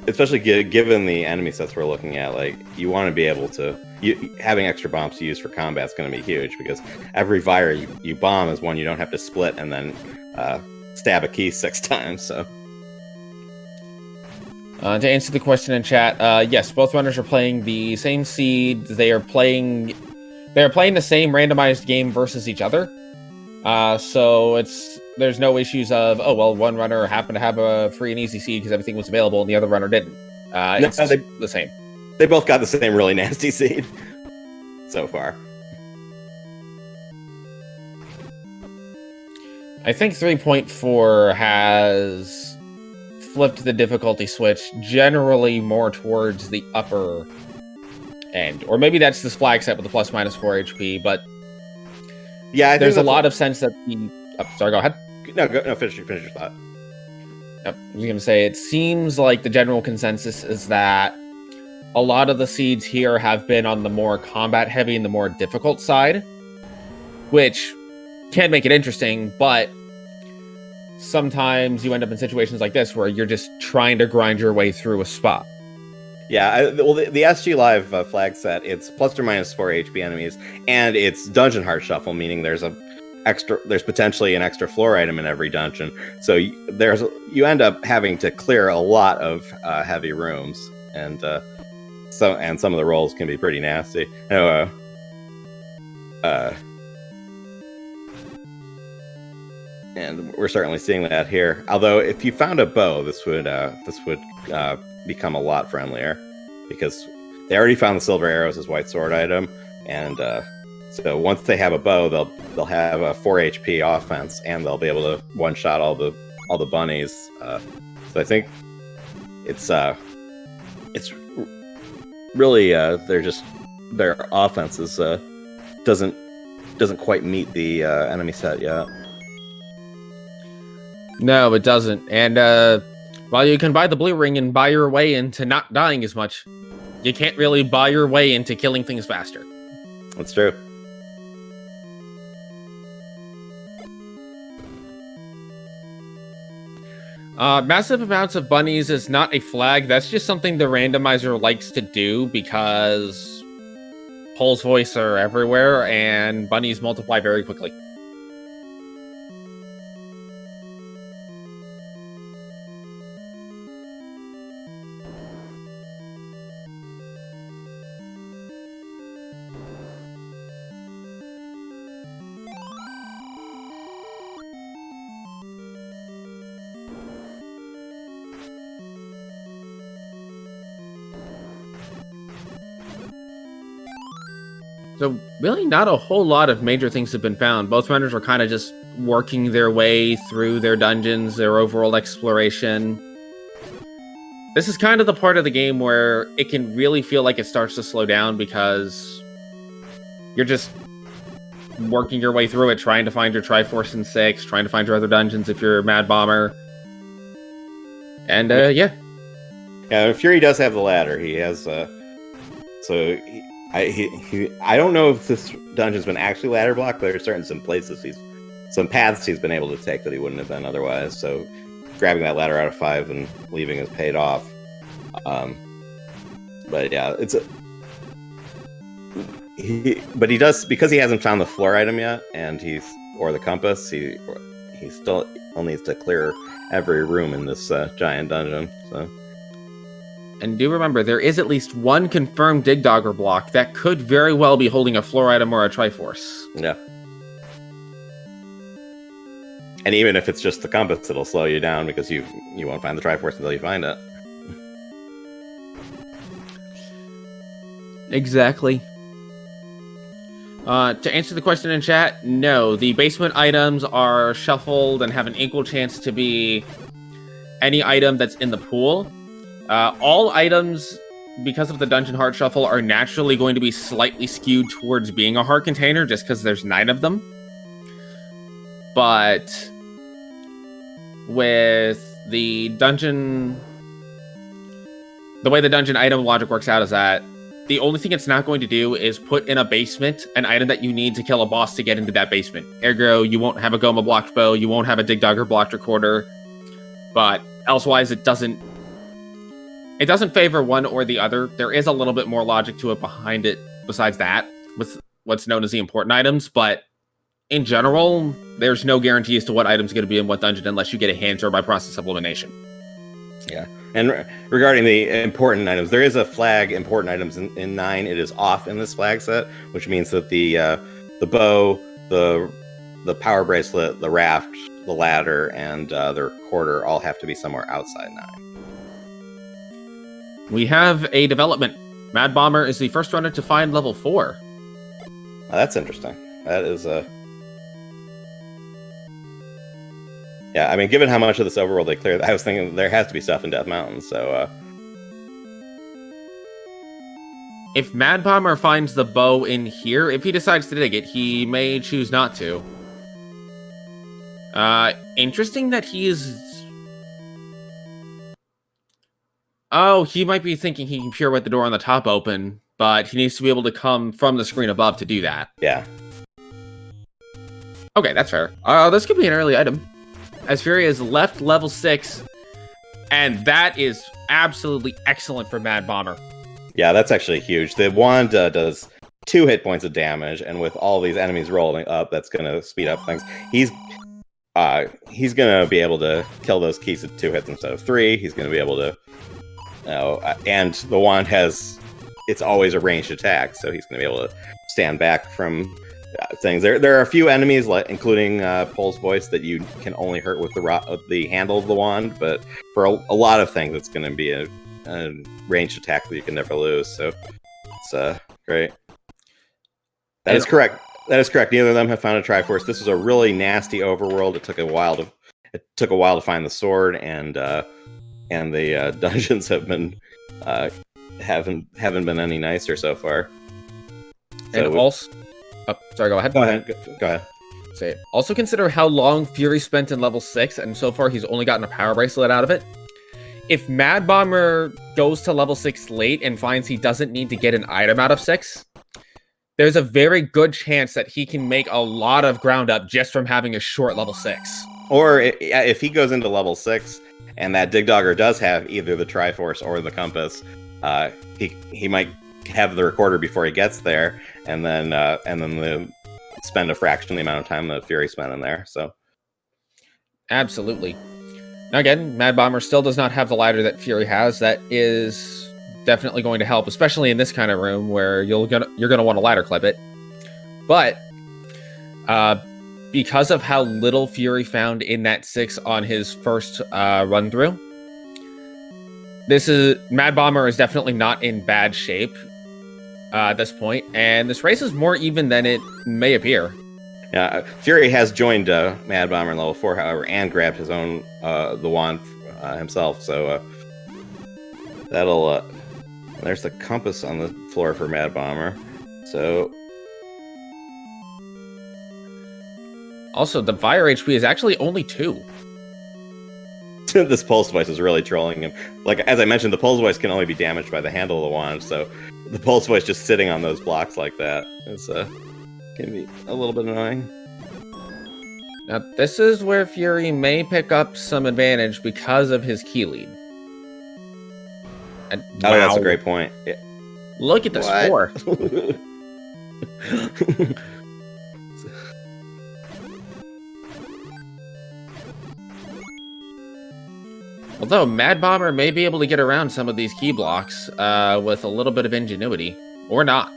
given the enemy sets we're looking at, like, you want to be able to... having extra bombs to use for combat is going to be huge, because every fire you bomb is one you don't have to split and then stab a key 6 times, so... To answer the question in chat, yes, both runners are playing the same seed. They are playing the same randomized game versus each other. So there's no issues of, oh, well, one runner happened to have a free and easy seed because everything was available and the other runner didn't. It's the same. They both got the same really nasty seed so far. I think 3.4 has flipped the difficulty switch generally more towards the upper end. Or maybe that's this flag set with the plus minus 4 HP, but yeah, I there's think a lot of sense that the... Oh, sorry, go ahead. No, finish your thought. I was going to say, it seems like the general consensus is that a lot of the seeds here have been on the more combat-heavy and the more difficult side, which can make it interesting, but sometimes you end up in situations like this where you're just trying to grind your way through a spot. Yeah, well, the SG Live flag set, it's plus or minus 4 HP enemies, and it's dungeon heart shuffle, meaning there's potentially an extra floor item in every dungeon. So you end up having to clear a lot of heavy rooms, and some of the rolls can be pretty nasty. And we're certainly seeing that here. Although, if you found a bow, this would become a lot friendlier, because they already found the silver arrows as white sword item, and so once they have a bow, they'll have a 4 HP offense, and they'll be able to one shot all the bunnies. So I think it's really their offenses doesn't quite meet the enemy set yet. No, it doesn't. And while you can buy the blue ring and buy your way into not dying as much, you can't really buy your way into killing things faster. That's true. Massive amounts of bunnies is not a flag. That's just something the randomizer likes to do because Pole's voice are everywhere and bunnies multiply very quickly. So really not a whole lot of major things have been found. Both runners are kind of just working their way through their dungeons, their overall exploration. This is kind of the part of the game where it can really feel like it starts to slow down because you're just working your way through it, trying to find your Triforce and 6, trying to find your other dungeons if you're a Mad Bomber. And yeah. Yeah, Fury does have the ladder. He has I don't know if this dungeon's been actually ladder blocked, but there's some paths he's been able to take that he wouldn't have been otherwise. So grabbing that ladder out of 5 and leaving is paid off. But yeah, but he does, because he hasn't found the floor item yet, and or the compass. He still needs to clear every room in this giant dungeon. So. And do remember, there is at least one confirmed Dig Dogger block that could very well be holding a floor item or a Triforce. Yeah. And even if it's just the compass, it'll slow you down because you won't find the Triforce until you find it. Exactly. To answer the question in chat, no. The basement items are shuffled and have an equal chance to be any item that's in the pool. All items, because of the Dungeon Heart Shuffle, are naturally going to be slightly skewed towards being a heart container, just because there's 9 of them. But with the dungeon... The way the dungeon item logic works out is that the only thing it's not going to do is put in a basement an item that you need to kill a boss to get into that basement. Ergo, you won't have a Goma blocked bow, you won't have a Dig Dogger blocked recorder, but elsewise it doesn't favor one or the other. There is a little bit more logic to it behind it besides that, with what's known as the important items, but in general, there's no guarantee as to what item's going to be in what dungeon unless you get a hint or by process of elimination. Yeah, and regarding the important items, there is a flag important items in 9. It is off in this flag set, which means that the bow, the power bracelet, the raft, the ladder, and the recorder all have to be somewhere outside 9. We have a development. Mad Bomber is the first runner to find level 4. Oh, that's interesting. That is Yeah, I mean, given how much of this overworld they cleared, I was thinking there has to be stuff in Death Mountain, so... If Mad Bomber finds the bow in here, if he decides to dig it, he may choose not to. Interesting that he is... Oh, he might be thinking he can pirouette the door on the top open, but he needs to be able to come from the screen above to do that. Yeah. Okay, that's fair. This could be an early item. As Fury has left level 6, and that is absolutely excellent for Mad Bomber. Yeah, that's actually huge. The wand does 2 hit points of damage, and with all these enemies rolling up, that's going to speed up things. He's going to be able to kill those keys at 2 hits instead of 3. He's going to be able to, and the wand has, it's always a ranged attack, so he's going to be able to stand back from things. There are a few enemies, including Pole's Voice, that you can only hurt with the handle of the wand, but for a lot of things, it's going to be a ranged attack that you can never lose. So it's great. That is correct. That is correct. Neither of them have found a Triforce. This was a really nasty overworld. It took a while to find the sword, and the dungeons have been haven't been any nicer so far. And also, sorry, go ahead. Go ahead. Go ahead. Say it. Also consider how long Fury spent in level 6, and so far he's only gotten a power bracelet out of it. If Mad Bomber goes to level 6 late and finds he doesn't need to get an item out of 6, there's a very good chance that he can make a lot of ground up just from having a short level 6. Or if he goes into level 6 and that Dig Dogger does have either the Triforce or the Compass, he might have the recorder before he gets there, and then spend a fraction of the amount of time that Fury spent in there. So, absolutely. Now again, Mad Bomber still does not have the ladder that Fury has. That is definitely going to help, especially in this kind of room where you're gonna want to ladder clip it. But because of how little Fury found in that 6 on his first run through, Mad Bomber is definitely not in bad shape at this point, and this race is more even than it may appear. Yeah, Fury has joined Mad Bomber in level 4, however, and grabbed his own the wand himself. So that'll. There's the compass on the floor for Mad Bomber. So also, the fire HP is actually only 2. This Pulse Voice is really trolling him. Like, as I mentioned, the Pulse Voice can only be damaged by the handle of the wand, so the Pulse Voice just sitting on those blocks like that is can be a little bit annoying. Now, this is where Fury may pick up some advantage because of his key lead. And, wow. That's a great point. Yeah. Look at the score. Although Mad Bomber may be able to get around some of these key blocks with a little bit of ingenuity, or not.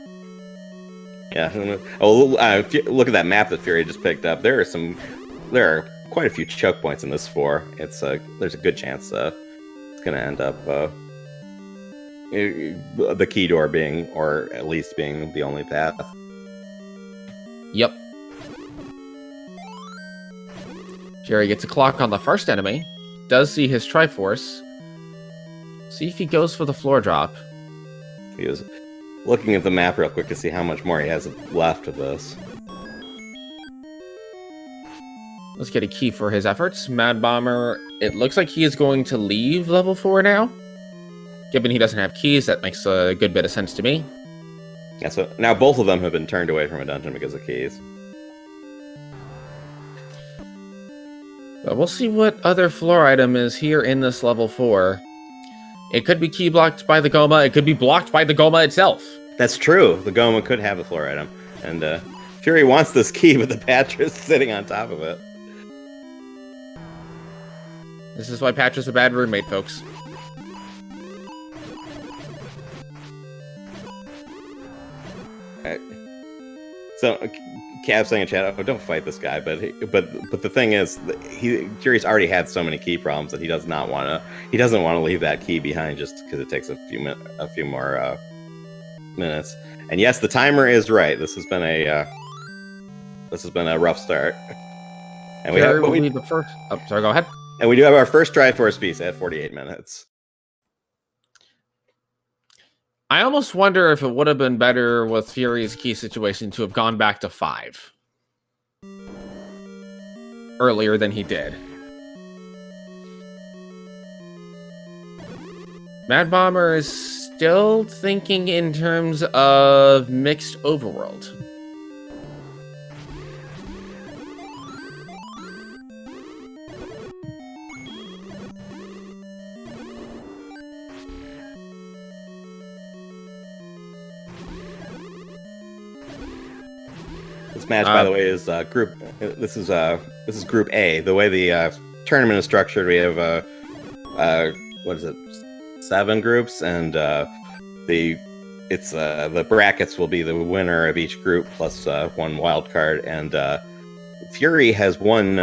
Yeah. Oh, look at that map that Fury just picked up. There are quite a few choke points in this 4. There's a good chance it's going to end up the key door being, or at least being, the only path. Yep. Fury gets a clock on the first enemy. Does see his Triforce. See if he goes for the floor drop. He was looking at the map real quick to see how much more he has left of this. Let's get a key for his efforts. Mad Bomber, it looks like he is going to leave level 4 now. Given he doesn't have keys, that makes a good bit of sense to me. Yeah, so now both of them have been turned away from a dungeon because of keys. But we'll see what other floor item is here in this level 4. It could be key blocked by the Goma. It could be blocked by the Goma itself. That's true. The Goma could have a floor item. And Fury wants this key, but the Patra is sitting on top of it. This is why Patra's a bad roommate, folks. Right. So, Cav saying in chat, "Oh, don't fight this guy." But the thing is, Fury's already had so many key problems that he doesn't want to leave that key behind just because it takes a few more minutes. And yes, the timer is right. This has been a rough start. And we have, will be the first. Oh, sorry, go ahead. And we do have our first Triforce piece at 48 minutes. I almost wonder if it would have been better with FurySK situation to have gone back to 5 earlier than he did. Madbomber is still thinking in terms of mixed overworld. This match, by the way, is group. This is Group A. The way the tournament is structured, we have what is it, 7 groups, and the brackets will be the winner of each group plus 1 wild card. And Fury has won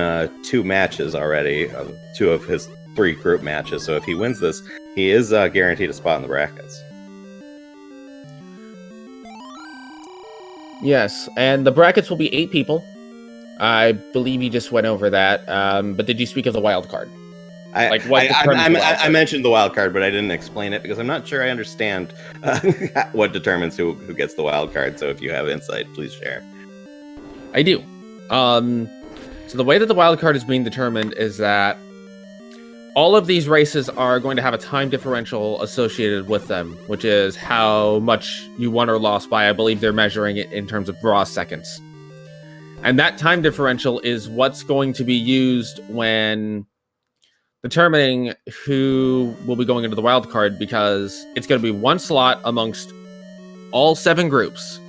2 matches already, 2 of his 3 group matches. So if he wins this, he is guaranteed a spot in the brackets. Yes, and the brackets will be 8 people. I believe you just went over that. But did you speak of the wild card? I mentioned the wild card, but I didn't explain it because I'm not sure I understand what determines who gets the wild card. So if you have insight, please share. I do. So the way that the wild card is being determined is that all of these races are going to have a time differential associated with them, which is how much you won or lost by. I believe they're measuring it in terms of raw seconds. And that time differential is what's going to be used when determining who will be going into the wild card, because it's going to be 1 slot amongst all 7 groups.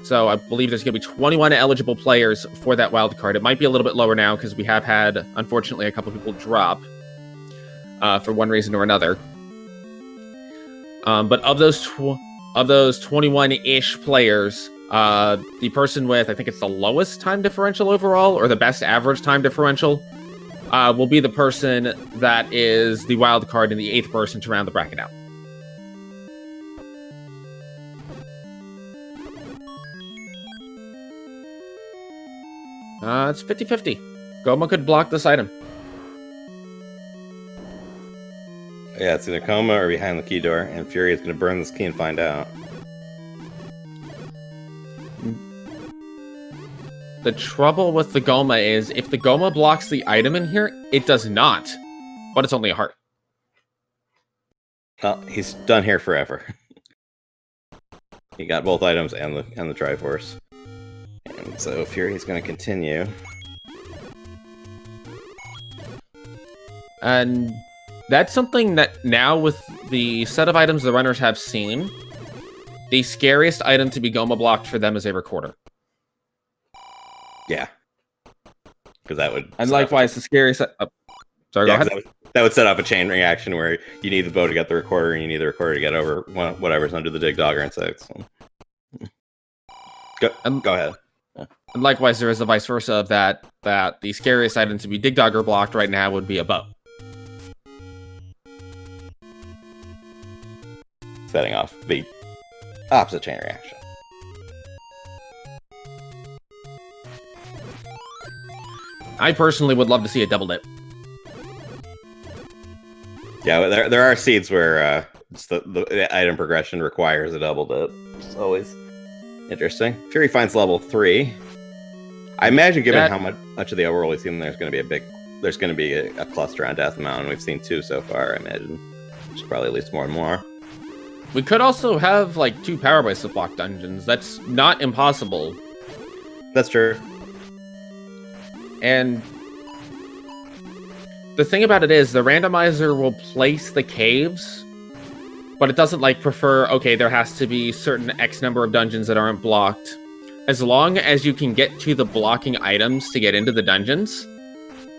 So I believe there's going to be 21 eligible players for that wild card. It might be a little bit lower now because we have had, unfortunately, a couple people drop for one reason or another. But of those 21-ish players, the person with, I think it's the lowest time differential overall, or the best average time differential, will be the person that is the wild card and the 8th person to round the bracket out. It's 50-50. Goma could block this item. Yeah, it's either Coma or behind the key door, and Fury is going to burn this key and find out. The trouble with the Goma is, if the Goma blocks the item in here, it does not. But it's only a heart. Well, he's done here forever. He got both items and the Triforce. And so Fury's going to continue. And that's something that now, with the set of items the runners have seen, the scariest item to be Goma blocked for them is a recorder. Yeah. Because that would... And likewise, the scariest... sorry, go ahead. That would set off a chain reaction where you need the bow to get the recorder, and you need the recorder to get over whatever's under the dig dogger and 6. Go ahead. And likewise, there is the vice versa of that the scariest item to be dig dogger blocked right now would be a bow. Setting off the opposite chain reaction. I personally would love to see a double dip. Yeah, there are seeds where the item progression requires a double dip. It's always interesting. Fury finds level 3. I imagine, given how much of the overworld we've seen, there's going to be a cluster on Death Mountain. We've seen 2 so far. I imagine there's probably at least more and more. We could also have like 2 power bracelet block dungeons. That's not impossible. That's true. And the thing about it is, the randomizer will place the caves, but it doesn't like prefer, okay, there has to be certain X number of dungeons that aren't blocked. As long as you can get to the blocking items to get into the dungeons,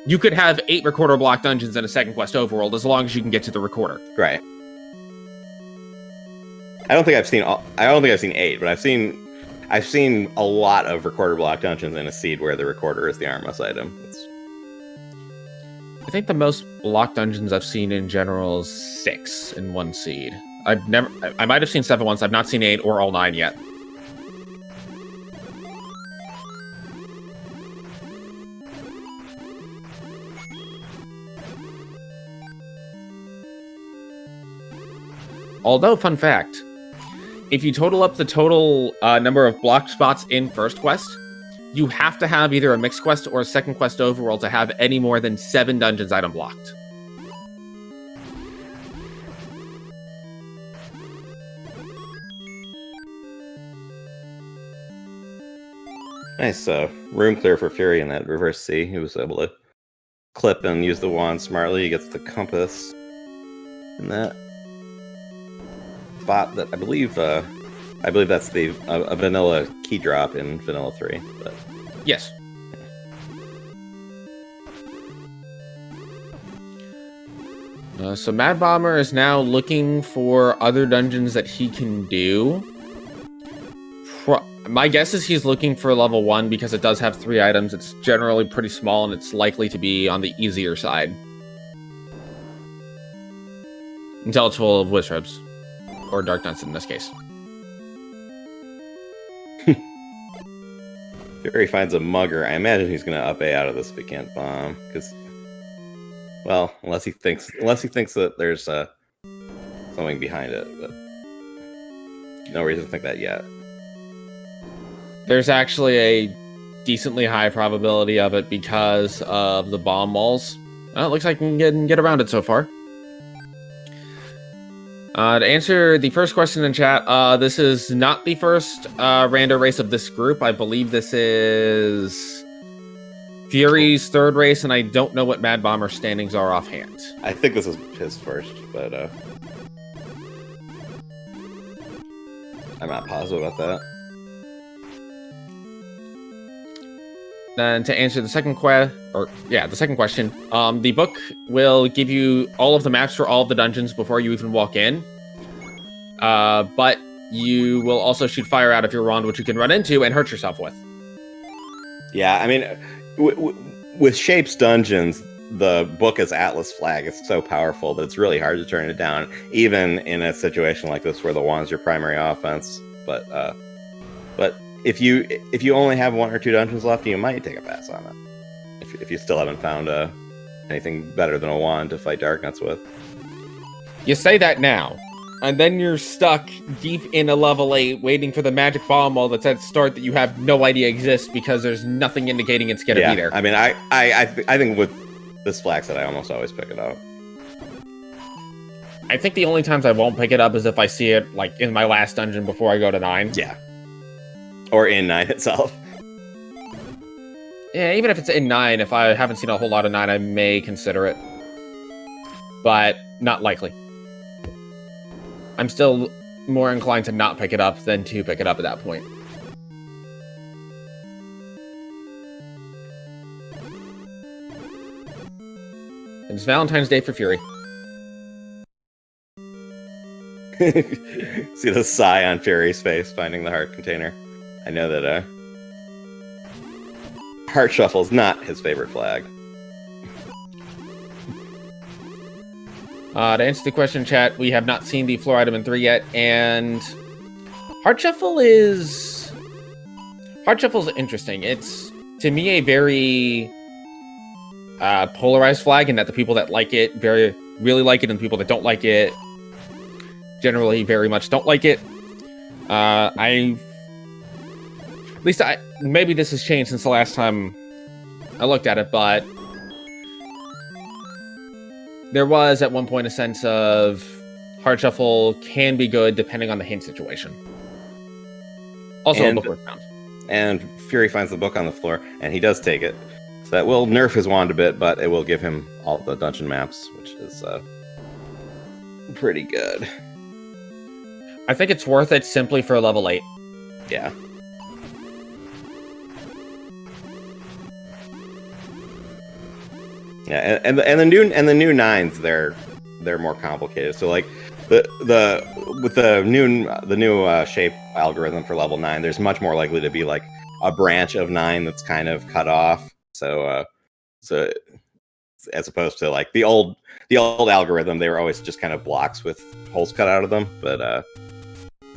you could have 8 recorder block dungeons in a second quest overworld as long as you can get to the recorder. Right. I don't think I've seen 8, but I've seen a lot of recorder block dungeons in a seed where the recorder is the armless item. I think the most block dungeons I've seen in general is 6 in one seed. I might have seen 7 once. I've not seen 8 or all 9 yet. Although, fun fact, if you total up the total number of blocked spots in first quest, you have to have either a mixed quest or a second quest overworld to have any more than 7 dungeons item blocked. Nice room clear for Fury in that reverse C. He was able to clip and use the wand smartly. He gets the compass in that spot that I believe that's the a vanilla key drop in Vanilla 3. But yes. So Mad Bomber is now looking for other dungeons that he can do. My guess is he's looking for level 1 because it does have 3 items. It's generally pretty small and it's likely to be on the easier side. Until it's full of Wizrobes. Or Dark Nuts in this case. Fury finds a mugger. I imagine he's going to up A out of this if he can't bomb. Because, well, unless he thinks that there's something behind it. But no reason to think that yet. There's actually a decently high probability of it because of the bomb walls. Well, it looks like you can get around it so far. To answer the first question in chat, this is not the first rando race of this group. I believe this is Fury's third race, and I don't know what Mad Bomber's standings are offhand. I think this is his first, but I'm not positive about that. Then to answer the second question, the book will give you all of the maps for all of the dungeons before you even walk in. But you will also shoot fire out of your wand, which you can run into and hurt yourself with. Yeah, I mean, with Shape's dungeons, the book as Atlas Flag is so powerful that it's really hard to turn it down, even in a situation like this where the wand's your primary offense. But if you only have 1 or 2 dungeons left, you might take a pass on it. If you still haven't found anything better than a wand to fight Dark Nuts with. You say that now, and then you're stuck deep in a level 8 waiting for the magic bomb wall that's at start that you have no idea exists because there's nothing indicating it's going to be there. I mean, I think with this flag set, I almost always pick it up. I think the only times I won't pick it up is if I see it like in my last dungeon before I go to 9. Yeah. Or in 9 itself. Yeah, even if it's in 9, if I haven't seen a whole lot of 9, I may consider it. But not likely. I'm still more inclined to not pick it up than to pick it up at that point. It's Valentine's Day for Fury. See the sigh on Fury's face finding the heart container. I know that Heart Shuffle is not his favorite flag. To answer the question, chat, we have not seen the floor item in 3 yet, and Heart Shuffle is interesting. It's, to me, a very polarized flag in that the people that like it really like it, and the people that don't like it generally very much don't like it. Maybe this has changed since the last time I looked at it, but there was at one point a sense of Heart Shuffle can be good depending on the hint situation. Also, a book was found. And Fury finds the book on the floor, and he does take it. So that will nerf his wand a bit, but it will give him all the dungeon maps, which is pretty good. I think it's worth it simply for level 8. Yeah. Yeah, and the new 9s, they're more complicated. So like with the new shape algorithm for level 9, there's much more likely to be like a branch of 9 that's kind of cut off. So as opposed to like the old algorithm, they were always just kind of blocks with holes cut out of them. But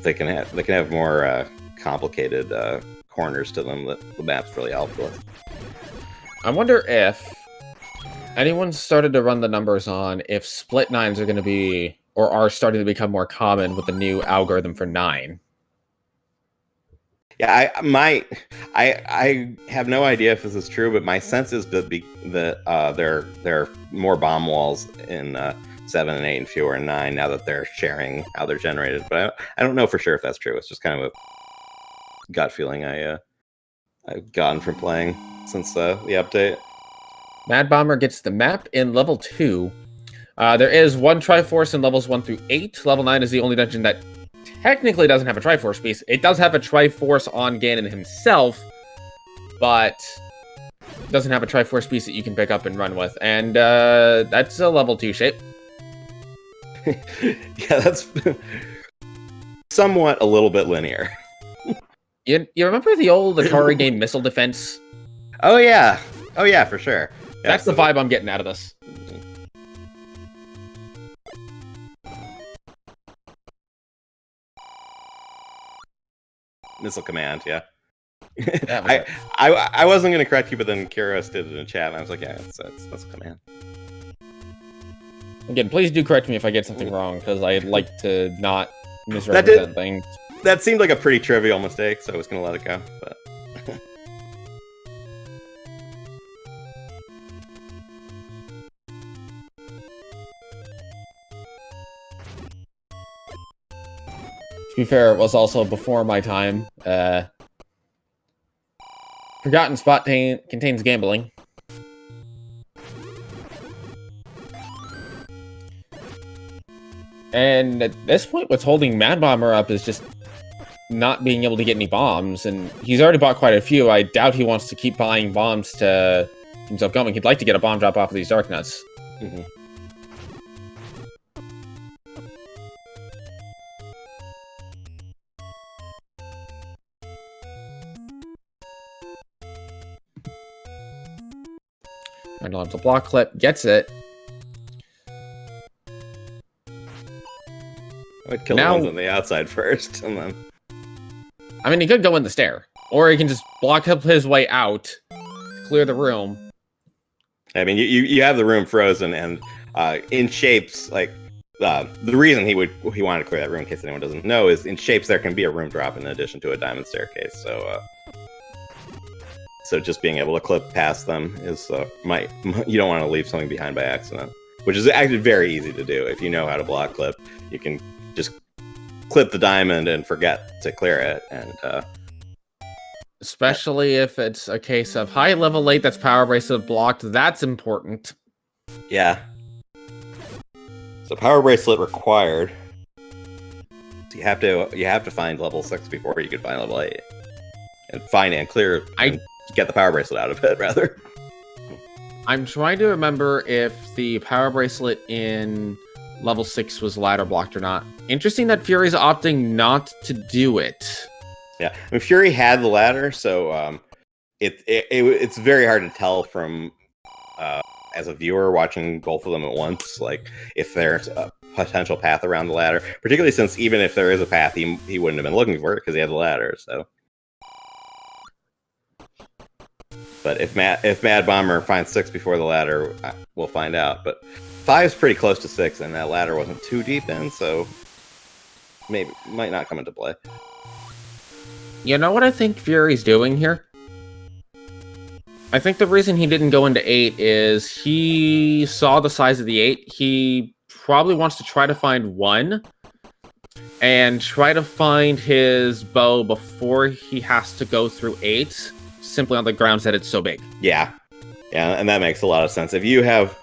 they can have more complicated corners to them that the maps really help with. I wonder if anyone started to run the numbers on if split 9s are going to be or are starting to become more common with the new algorithm for 9. Yeah, I have no idea if this is true, but my sense is that there are more bomb walls in 7 and 8 and fewer in 9 now that they're sharing how they're generated. But I don't know for sure if that's true. It's just kind of a gut feeling I've gotten from playing since the update. Mad Bomber gets the map in level 2. There is one Triforce in levels 1 through 8. Level 9 is the only dungeon that technically doesn't have a Triforce piece. It does have a Triforce on Ganon himself, but doesn't have a Triforce piece that you can pick up and run with. And that's a level 2 shape. Yeah, that's somewhat a little bit linear. You remember the old Atari game Missile Defense? Oh yeah, for sure. Yeah, that's the vibe I'm getting out of this. Missile command, yeah. Yeah, I wasn't going to correct you, but then Kyros did it in chat, and I was like, yeah, that's a command. Again, please do correct me if I get something wrong, because I'd like to not misrepresent things. That seemed like a pretty trivial mistake, so I was going to let it go. But to be fair, it was also before my time. Forgotten Spot contains gambling. And at this point, what's holding Mad Bomber up is just not being able to get any bombs. And he's already bought quite a few. I doubt he wants to keep buying bombs to keep himself going. He'd like to get a bomb drop off of these Dark Nuts. Mm-hmm. Random to block clip, gets it. I would kill the ones on the outside first, and then... I mean, he could go in the stair. Or he can just block up his way out, clear the room. I mean, you have the room frozen, and in shapes, like, the reason he wanted to clear that room, in case anyone doesn't know, is in shapes there can be a room drop in addition to a diamond staircase, so just being able to clip past them is, you don't want to leave something behind by accident. Which is actually very easy to do. If you know how to block clip, you can just clip the diamond and forget to clear it. And especially if it's a case of high level 8 that's power bracelet blocked, that's important. Yeah. So power bracelet required. So you have to find level 6 before you can find level 8. And find and clear and get the power bracelet out of it, rather. I'm trying to remember if the power bracelet in level 6 was ladder blocked or not. Interesting that Fury's opting not to do it. Yeah, I mean, Fury had the ladder, so it's very hard to tell from as a viewer watching both of them at once, like if there's a potential path around the ladder. Particularly since even if there is a path, he wouldn't have been looking for it because he had the ladder. So. But if Mad Bomber finds 6 before the ladder, we'll find out. But 5's pretty close to 6, and that ladder wasn't too deep in, so maybe might not come into play. You know what I think Fury's doing here? I think the reason he didn't go into 8 is he saw the size of the 8. He probably wants to try to find 1 and try to find his bow before he has to go through 8. Simply on the grounds that it's so big. Yeah, and that makes a lot of sense. If you have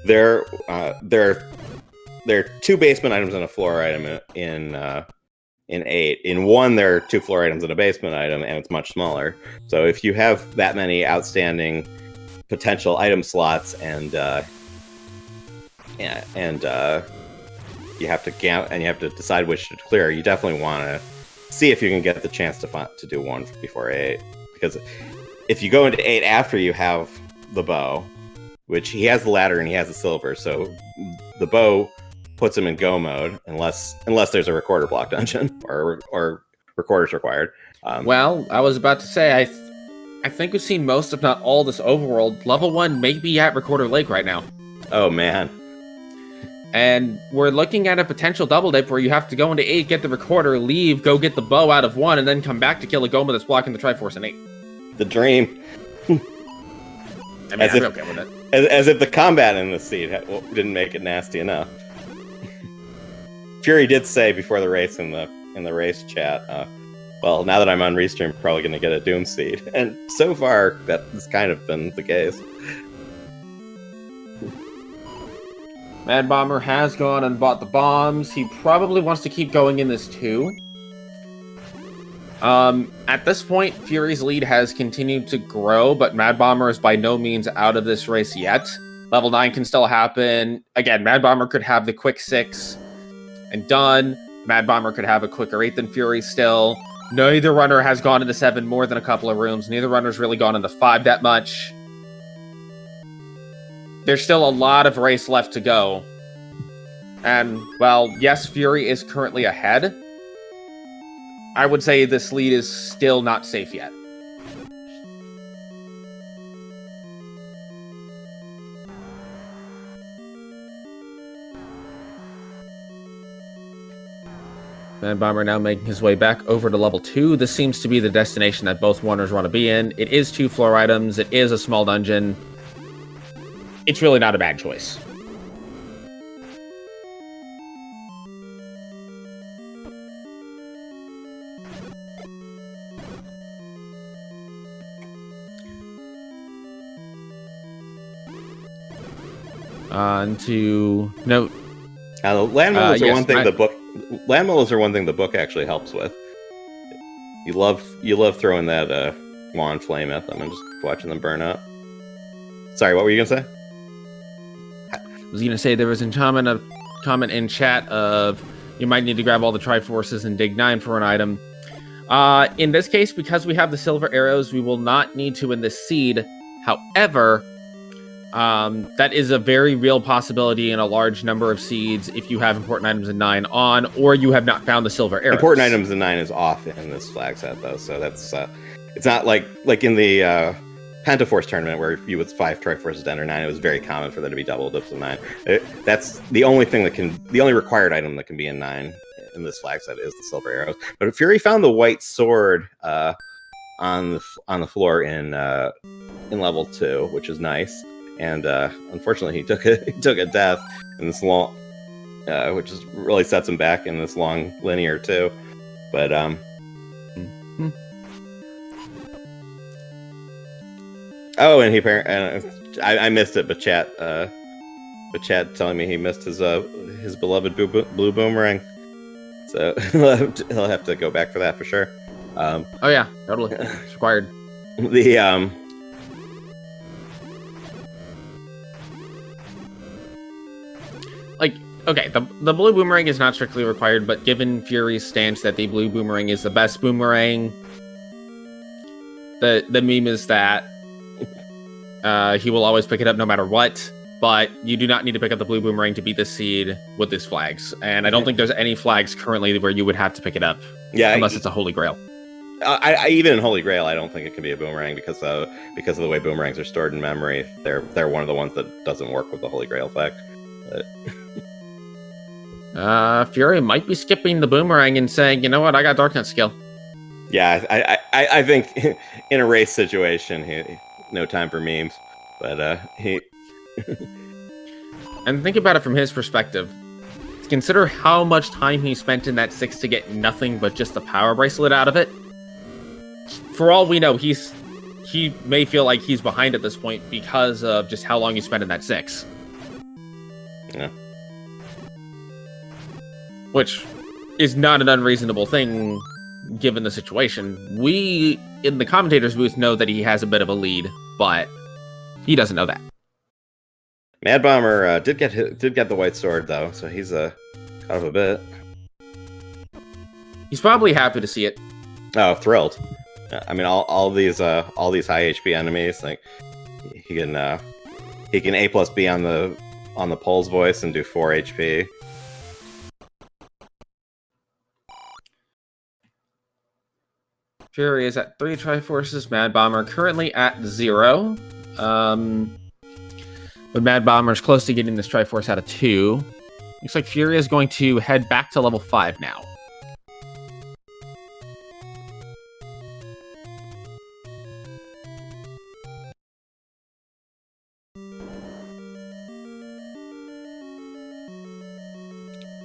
there are 2 basement items and a floor item in 8. In 1, there are 2 floor items and a basement item, and it's much smaller. So if you have that many outstanding potential item slots, and you have to decide which to clear, you definitely want to see if you can get the chance to do 1 before 8. Because if you go into 8 after you have the bow, which he has the ladder and he has the silver, so the bow puts him in go mode unless there's a recorder block dungeon or recorders required. Well, I was about to say I think we've seen most, if not all, this overworld. Level 1 may be at Recorder Lake right now. Oh man, And we're looking at a potential double dip where you have to go into 8, get the recorder, leave, go get the bow out of 1, and then come back to kill a Goma that's blocking the Triforce in 8. The dream. I mean, I'd be okay with it. As if the combat in this seed didn't make it nasty enough. Fury did say before the race in the race chat, well, now that I'm on Restream, I'm probably going to get a Doom seed. And so far, that has kind of been the case. Mad Bomber has gone and bought the bombs. He probably wants to keep going in this too. At this point, Fury's lead has continued to grow, but Mad Bomber is by no means out of this race yet. Level 9 can still happen. Again, Mad Bomber could have the quick 6 and done. Mad Bomber could have a quicker 8 than Fury still. Neither runner has gone into 7 more than a couple of rooms. Neither runner's really gone into 5 that much. There's still a lot of race left to go. And, well, yes, Fury is currently ahead. I would say this lead is still not safe yet. Mad Bomber now making his way back over to level 2. This seems to be the destination that both runners want to be in. It is 2 floor items. It is a small dungeon. It's really not a bad choice. To note, land molars are one thing the book. Land molars are one thing the book actually helps with. You love throwing that wand flame at them and just watching them burn up. Sorry, what were you gonna say? I was gonna say there was a comment in chat of you might need to grab all the Triforces and dig 9 for an item. In this case, because we have the silver arrows, we will not need to in this seed. However, that is a very real possibility in a large number of seeds if you have important items in 9 on, or you have not found the silver arrows. Important items in 9 is off in this flag set, though, so that's it's not like in the Pentaforce tournament where you with 5 Triforces to enter 9, it was very common for there to be double dips of 9. That's the only thing the only required item that can be in 9 in this flag set is the silver arrows. But Fury found the white sword on the floor in level 2, which is nice. And unfortunately, he took a death in this long, which is really sets him back in this long linear too. But oh, and I missed it, but chat telling me he missed his beloved blue boomerang. So he'll have to go back for that for sure. Oh yeah, totally. It's required. Okay, the blue boomerang is not strictly required, but given Fury's stance that the blue boomerang is the best boomerang, the meme is that he will always pick it up no matter what, but you do not need to pick up the blue boomerang to beat this seed with these flags. And I don't think there's any flags currently where you would have to pick it up, unless it's a Holy Grail. I even in Holy Grail, I don't think it can be a boomerang because of the way boomerangs are stored in memory. They're one of the ones that doesn't work with the Holy Grail effect. But Fury might be skipping the boomerang and saying, you know what, I got Darknet skill. Yeah, I think in a race situation, no time for memes. But he... And think about it from his perspective. Consider how much time he spent in that 6 to get nothing but just the power bracelet out of it. For all we know, he may feel like he's behind at this point because of just how long he spent in that 6. Yeah. Which is not an unreasonable thing, given the situation. We, in the commentator's booth, know that he has a bit of a lead, but he doesn't know that. Mad Bomber did get the white sword, though, so he's kind of a bit. He's probably happy to see it. Oh, thrilled. I mean, all these high HP enemies, like he can A plus B on the Pole's voice and do 4 HP. Fury is at 3 Triforces, Mad Bomber currently at 0. But Mad Bomber's close to getting this Triforce out of 2. Looks like Fury is going to head back to level 5 now.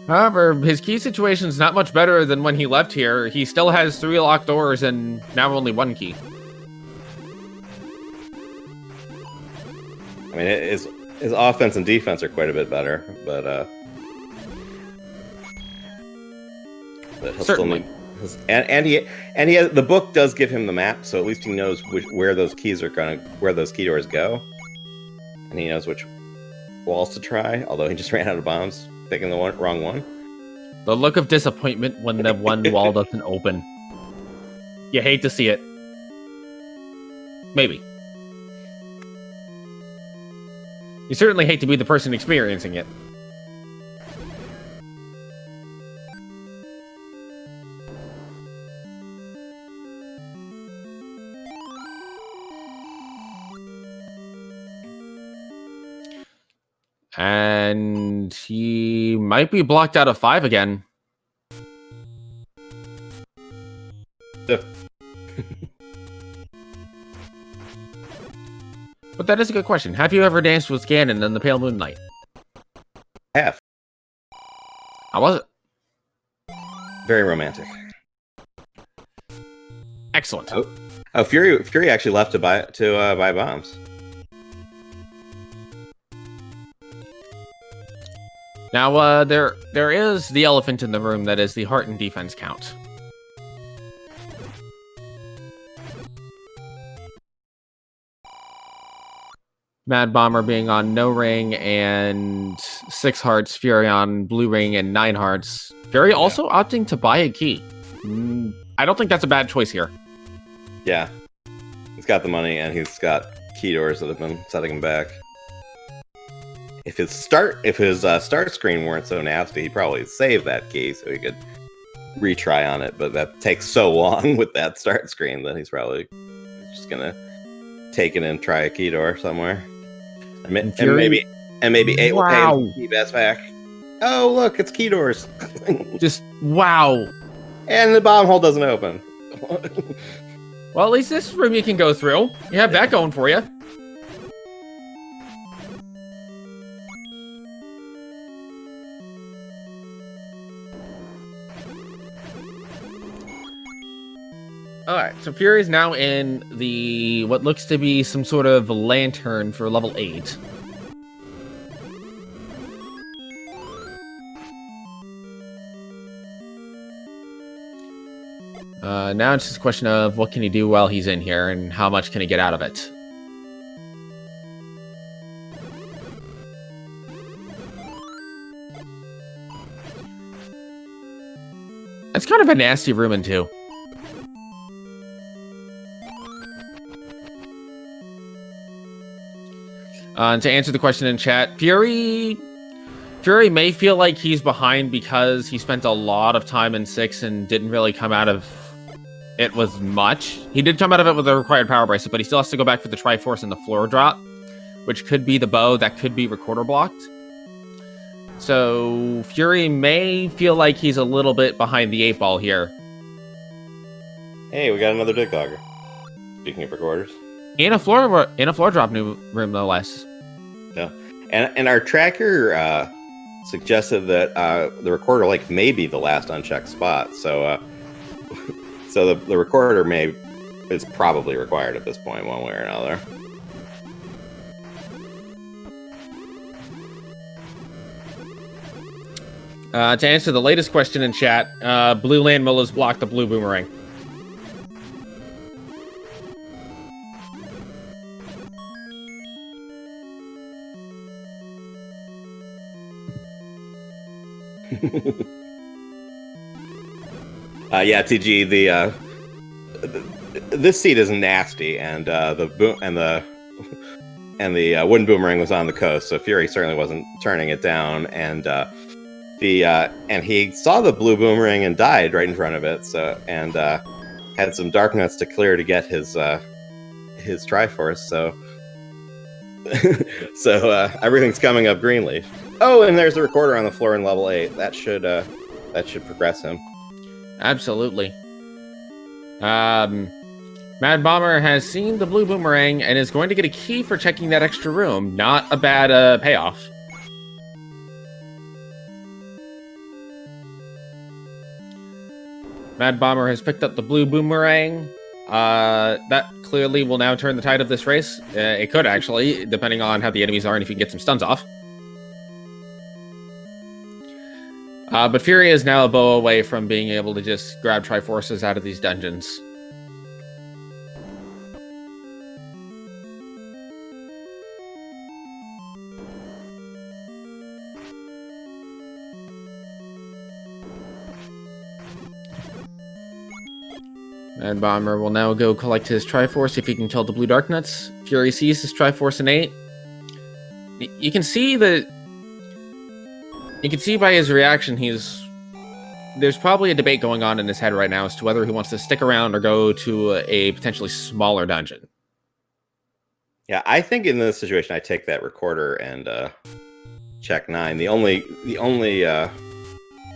However, his key situation is not much better than when he left here. He still has 3 locked doors and now only 1 key. I mean, his offense and defense are quite a bit better, but he'll Certainly. still need, and he has, the book does give him the map, so at least he knows where those keys are where those key doors go, and he knows which walls to try. Although he just ran out of bombs, picking the wrong one. The look of disappointment when the one wall doesn't open. You hate to see it. Maybe. You certainly hate to be the person experiencing it. And he might be blocked out of 5 again. But that is a good question. Have you ever danced with Ganon in the Pale Moonlight? I have. How was it? Very romantic. Excellent. Oh, Fury actually left to buy bombs. Now, there is the elephant in the room that is the heart and defense count. Mad Bomber being on no ring and 6 hearts, Fury on blue ring and 9 hearts. Fury also opting to buy a key. I don't think that's a bad choice here. Yeah, he's got the money and he's got key doors that have been setting him back. If his start screen weren't so nasty, he'd probably save that key so he could retry on it. But that takes so long with that start screen that he's probably just gonna take it and try a key door somewhere. And maybe 8 will pay him key best back. Oh look, it's key doors. Just wow. And the bomb hole doesn't open. Well, at least this room you can go through. You have that going for you. Alright, so Fury is now in the what looks to be some sort of lantern for level 8. Now it's just a question of what can he do while he's in here and how much can he get out of it. It's kind of a nasty room in 2. And to answer the question in chat, Fury may feel like he's behind because he spent a lot of time in 6 and didn't really come out of it with much. He did come out of it with a required power bracelet, but he still has to go back for the Triforce and the floor drop, which could be the bow, that could be recorder blocked. So Fury may feel like he's a little bit behind the 8 ball here. Hey, we got another dig logger. Speaking of recorders. In a floor drop new room, no less. Yeah, and our tracker suggested that the recorder lake may be the last unchecked spot. So so the recorder is probably required at this point, one way or another. To answer the latest question in chat, blue landmills block the blue boomerang. Yeah, TG. This seat is nasty, and the wooden boomerang was on the coast, so Fury certainly wasn't turning it down. And and he saw the blue boomerang and died right in front of it. So had some dark nuts to clear to get his Triforce. So so everything's coming up Greenleaf. Oh, and there's the recorder on the floor in level 8. That should progress him. Absolutely. Mad Bomber has seen the blue boomerang and is going to get a key for checking that extra room. Not a bad payoff. Mad Bomber has picked up the blue boomerang. That clearly will now turn the tide of this race. It could actually, depending on how the enemies are and if you can get some stuns off. But Fury is now a bow away from being able to just grab Triforces out of these dungeons. Mad Bomber will now go collect his Triforce if he can kill the blue Dark Nuts. Fury sees his Triforce innate. You can see that. You can see by his reaction, there's probably a debate going on in his head right now as to whether he wants to stick around or go to a potentially smaller dungeon. Yeah, I think in this situation, I take that recorder and check 9. The only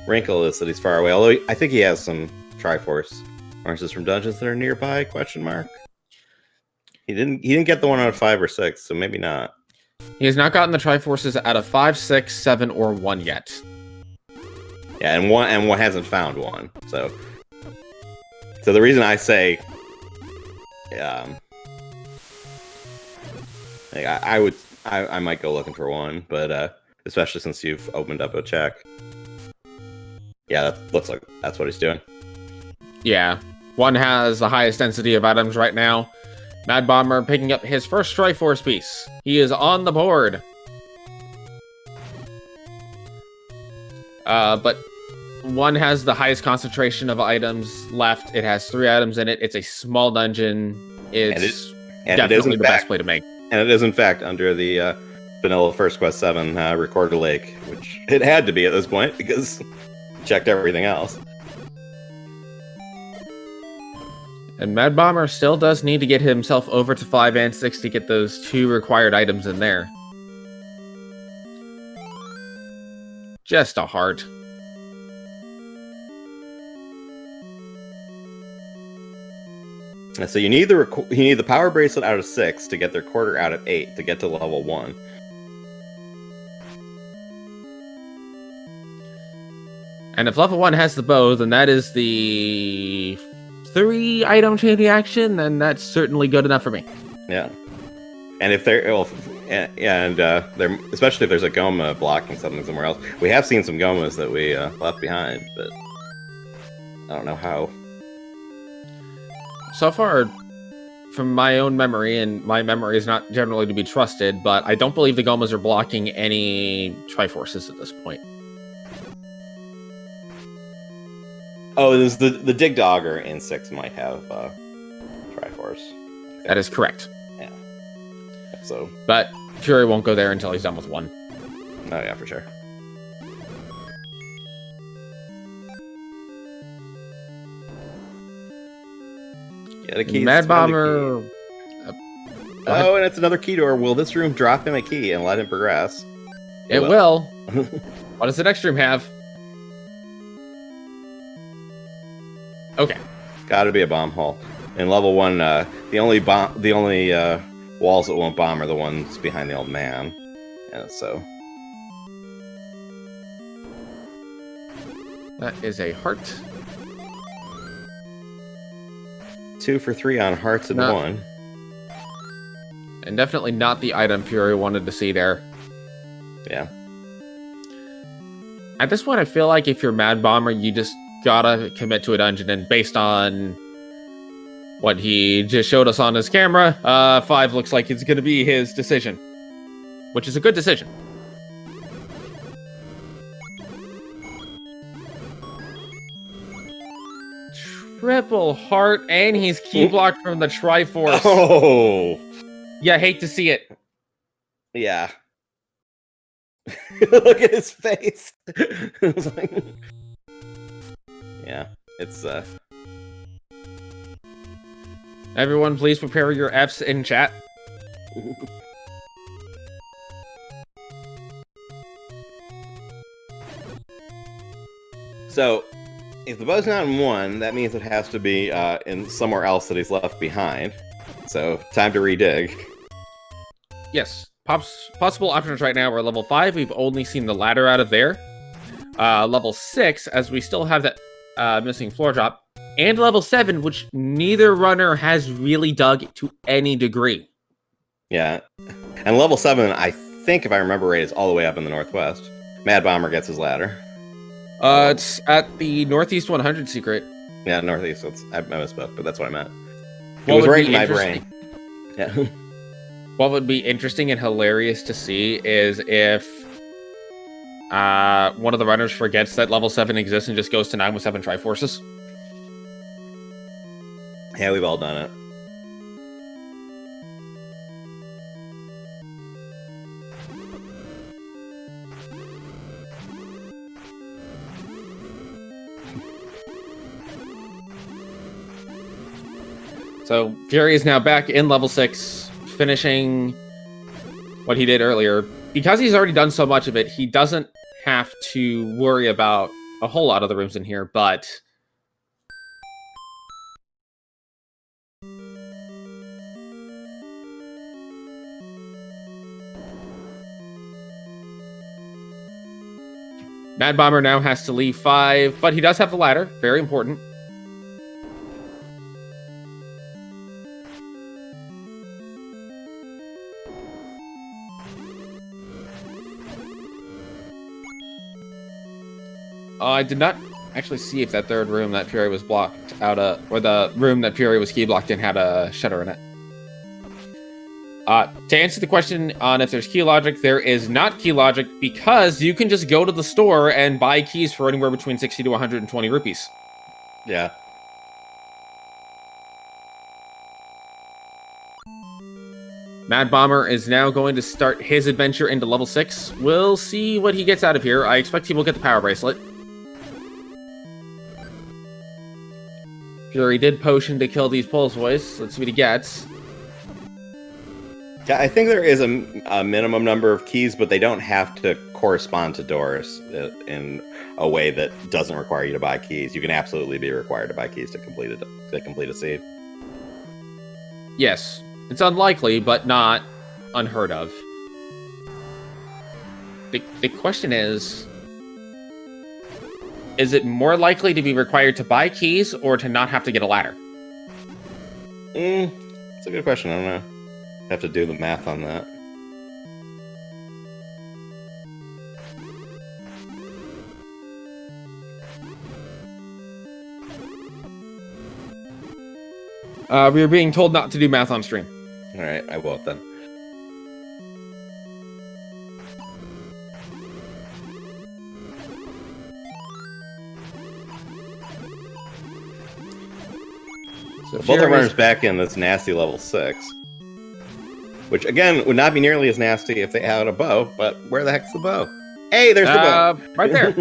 wrinkle is that he's far away. Although I think he has some Triforce oranges from dungeons that are nearby? Question mark. He didn't get the one out of 5 or 6, so maybe not. He has not gotten the Triforces out of 5, 6, 7, or 1 yet. Yeah, and one hasn't found one. So the reason I say, I might go looking for one, but especially since you've opened up a check. Yeah, that looks like that's what he's doing. Yeah, 1 has the highest density of items right now. Mad Bomber picking up his first Triforce piece. He is on the board. But 1 has the highest concentration of items left. It has 3 items in it. It's a small dungeon. It's definitely the best play to make. And it is, in fact, under the vanilla First Quest 7 Recorder Lake, which it had to be at this point because it checked everything else. And Mad Bomber still does need to get himself over to 5 and 6 to get those 2 required items in there. Just a heart. So you need the power bracelet out of 6 to get the recorder out of 8 to get to level 1. And if level 1 has the bow, then that is the 3 item chain reaction, then that's certainly good enough for me. Yeah. And if they're they're especially if there's a Goma blocking something somewhere else. We have seen some Gomas that we left behind, but I don't know how. So far, from my own memory, and my memory is not generally to be trusted, but I don't believe the Gomas are blocking any Triforces at this point. Oh, there's the Dig Dogger in 6 might have Triforce. That is correct. Yeah. So, but Fury won't go there until he's done with 1. Oh yeah, for sure. Get a key. Mad Bomber. Oh, and it's another key door. Will this room drop him a key and let him progress? It will. What does the next room have? Okay. Gotta be a bomb hole. In level 1, the only walls that won't bomb are the ones behind the old man. Yeah, so. That is a heart. 2 for 3 on hearts and 1. And definitely not the item Fury wanted to see there. Yeah. At this point, I feel like if you're Mad Bomber, you just gotta commit to a dungeon, and based on what he just showed us on his camera, 5 looks like it's gonna be his decision, which is a good decision. Triple heart, and he's key blocked from the Triforce. Oh! Yeah, hate to see it. Yeah. Look at his face. It's like... Yeah, it's Everyone, please prepare your Fs in chat. So, if the bow's not in 1, that means it has to be in somewhere else that he's left behind. So, time to redig. Yes. Possible options right now are level 5. We've only seen the ladder out of there. Level 6, as we still have that missing floor drop. And level 7, which neither runner has really dug to any degree. Yeah. And level 7, I think, if I remember right, is all the way up in the northwest. Mad Bomber gets his ladder. It's at the Northeast 100 secret. Yeah, northeast. I misspoke, but that's what I meant. It was right in my brain. Yeah. What would be interesting and hilarious to see is if one of the runners forgets that level 7 exists and just goes to 9 with 7 Triforces. Yeah, we've all done it. So Fury is now back in level 6, finishing what he did earlier. Because he's already done so much of it, he doesn't have to worry about a whole lot of the rooms in here, but Mad Bomber now has to leave 5, but he does have the ladder. Very important. I did not actually see if that third room that Fury was blocked out of, or the room that Fury was key blocked in had a shutter in it. To answer the question on if there's key logic, there is not key logic because you can just go to the store and buy keys for anywhere between 60 to 120 rupees. Yeah. Mad Bomber is now going to start his adventure into level 6. We'll see what he gets out of here. I expect he will get the power bracelet. Fury did potion to kill these Pulse Voice. Let's see what he gets. Yeah, I think there is a minimum number of keys, but they don't have to correspond to doors in a way that doesn't require you to buy keys. You can absolutely be required to buy keys to complete a seed. Yes, it's unlikely, but not unheard of. The question is it more likely to be required to buy keys or to not have to get a ladder? It's a good question. I don't know. Have to do the math on that. We are being told not to do math on stream. All right, I won't then. So both the runners back in this nasty level 6. Which, again, would not be nearly as nasty if they had a bow, but where the heck's the bow? Hey, there's the bow! Right there.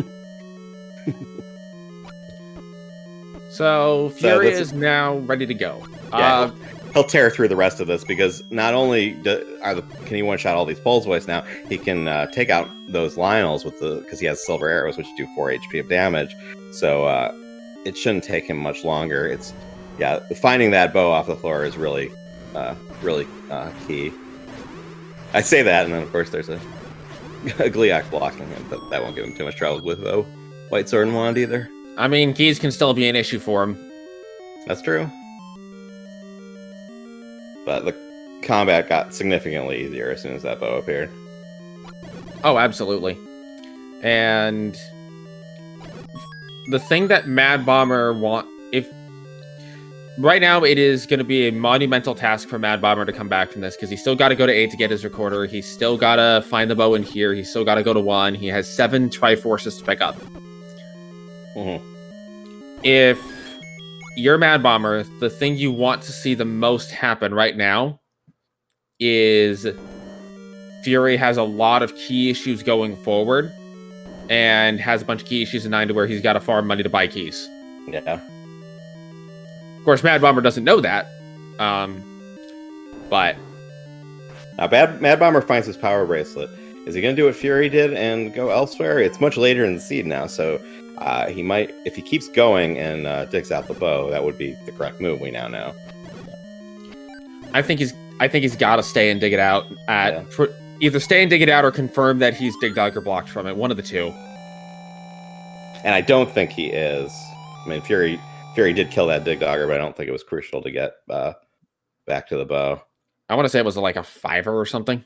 So, Fury is now ready to go. Yeah, he'll tear through the rest of this, because not only can he one-shot all these Pulse Voice now, he can take out those Lionels because he has silver arrows, which do 4 HP of damage. So, it shouldn't take him much longer. Finding that bow off the floor is really key. I say that, and then of course there's a Gliok blocking him, but that won't give him too much trouble with a White Sword and Wand either. I mean, keys can still be an issue for him. That's true. But the combat got significantly easier as soon as that bow appeared. Oh, absolutely. And the thing that Mad Bomber right now, it is going to be a monumental task for Mad Bomber to come back from this, because he's still got to go to 8 to get his recorder. He's still got to find the bow in here. He's still got to go to 1. He has 7 Triforces to pick up. Mm-hmm. If you're Mad Bomber, the thing you want to see the most happen right now is Fury has a lot of key issues going forward and has a bunch of key issues in 9 to where he's got to farm money to buy keys. Yeah. Of course, Mad Bomber doesn't know that, but... Now, Mad Bomber finds his power bracelet. Is he going to do what Fury did and go elsewhere? It's much later in the seed now, so he might, if he keeps going and digs out the bow, that would be the correct move. We now know. I think he's got to stay and dig it out. Either stay and dig it out or confirm that he's dig dug or blocked from it. One of the two. And I don't think he is. I mean, Fury did kill that dig dogger, but I don't think it was crucial to get back to the bow. I want to say it was like a 5er or something.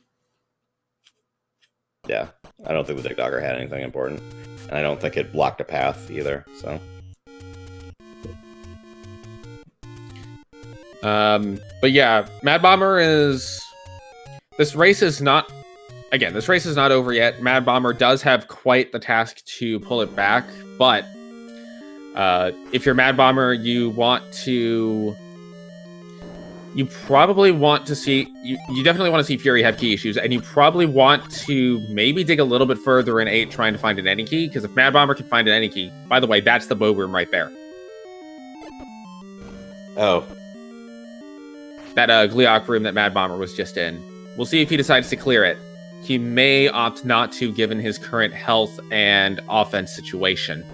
Yeah, I don't think the dig dogger had anything important, and I don't think it blocked a path either. So. But yeah, Mad Bomber is. This race is not over yet. Mad Bomber does have quite the task to pull it back, but if you're Mad Bomber, you probably want to see, you definitely want to see Fury have key issues, and you probably want to maybe dig a little bit further in 8 trying to find an any key, because if Mad Bomber can find an any key, by the way, that's the bow room right there. Oh. That Gleeok room that Mad Bomber was just in. We'll see if he decides to clear it. He may opt not to, given his current health and offense situation.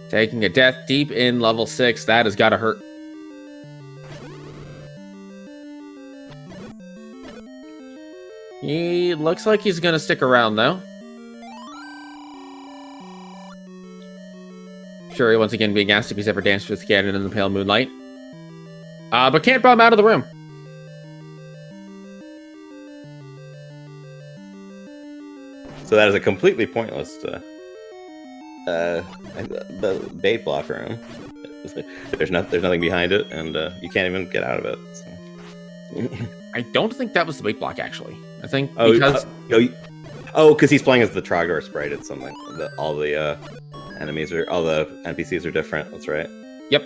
Taking a death deep in level 6, that has got to hurt. He looks like he's going to stick around, though. Fury once again being asked if he's ever danced with Ganon in the pale moonlight. But can't bomb out of the room. So that is a completely pointless the bait block room. There's nothing behind it, and you can't even get out of it. So. I don't think that was the bait block, actually. I think because he's playing as the Trogdor sprite. It's something that all the NPCs are different. That's right. Yep.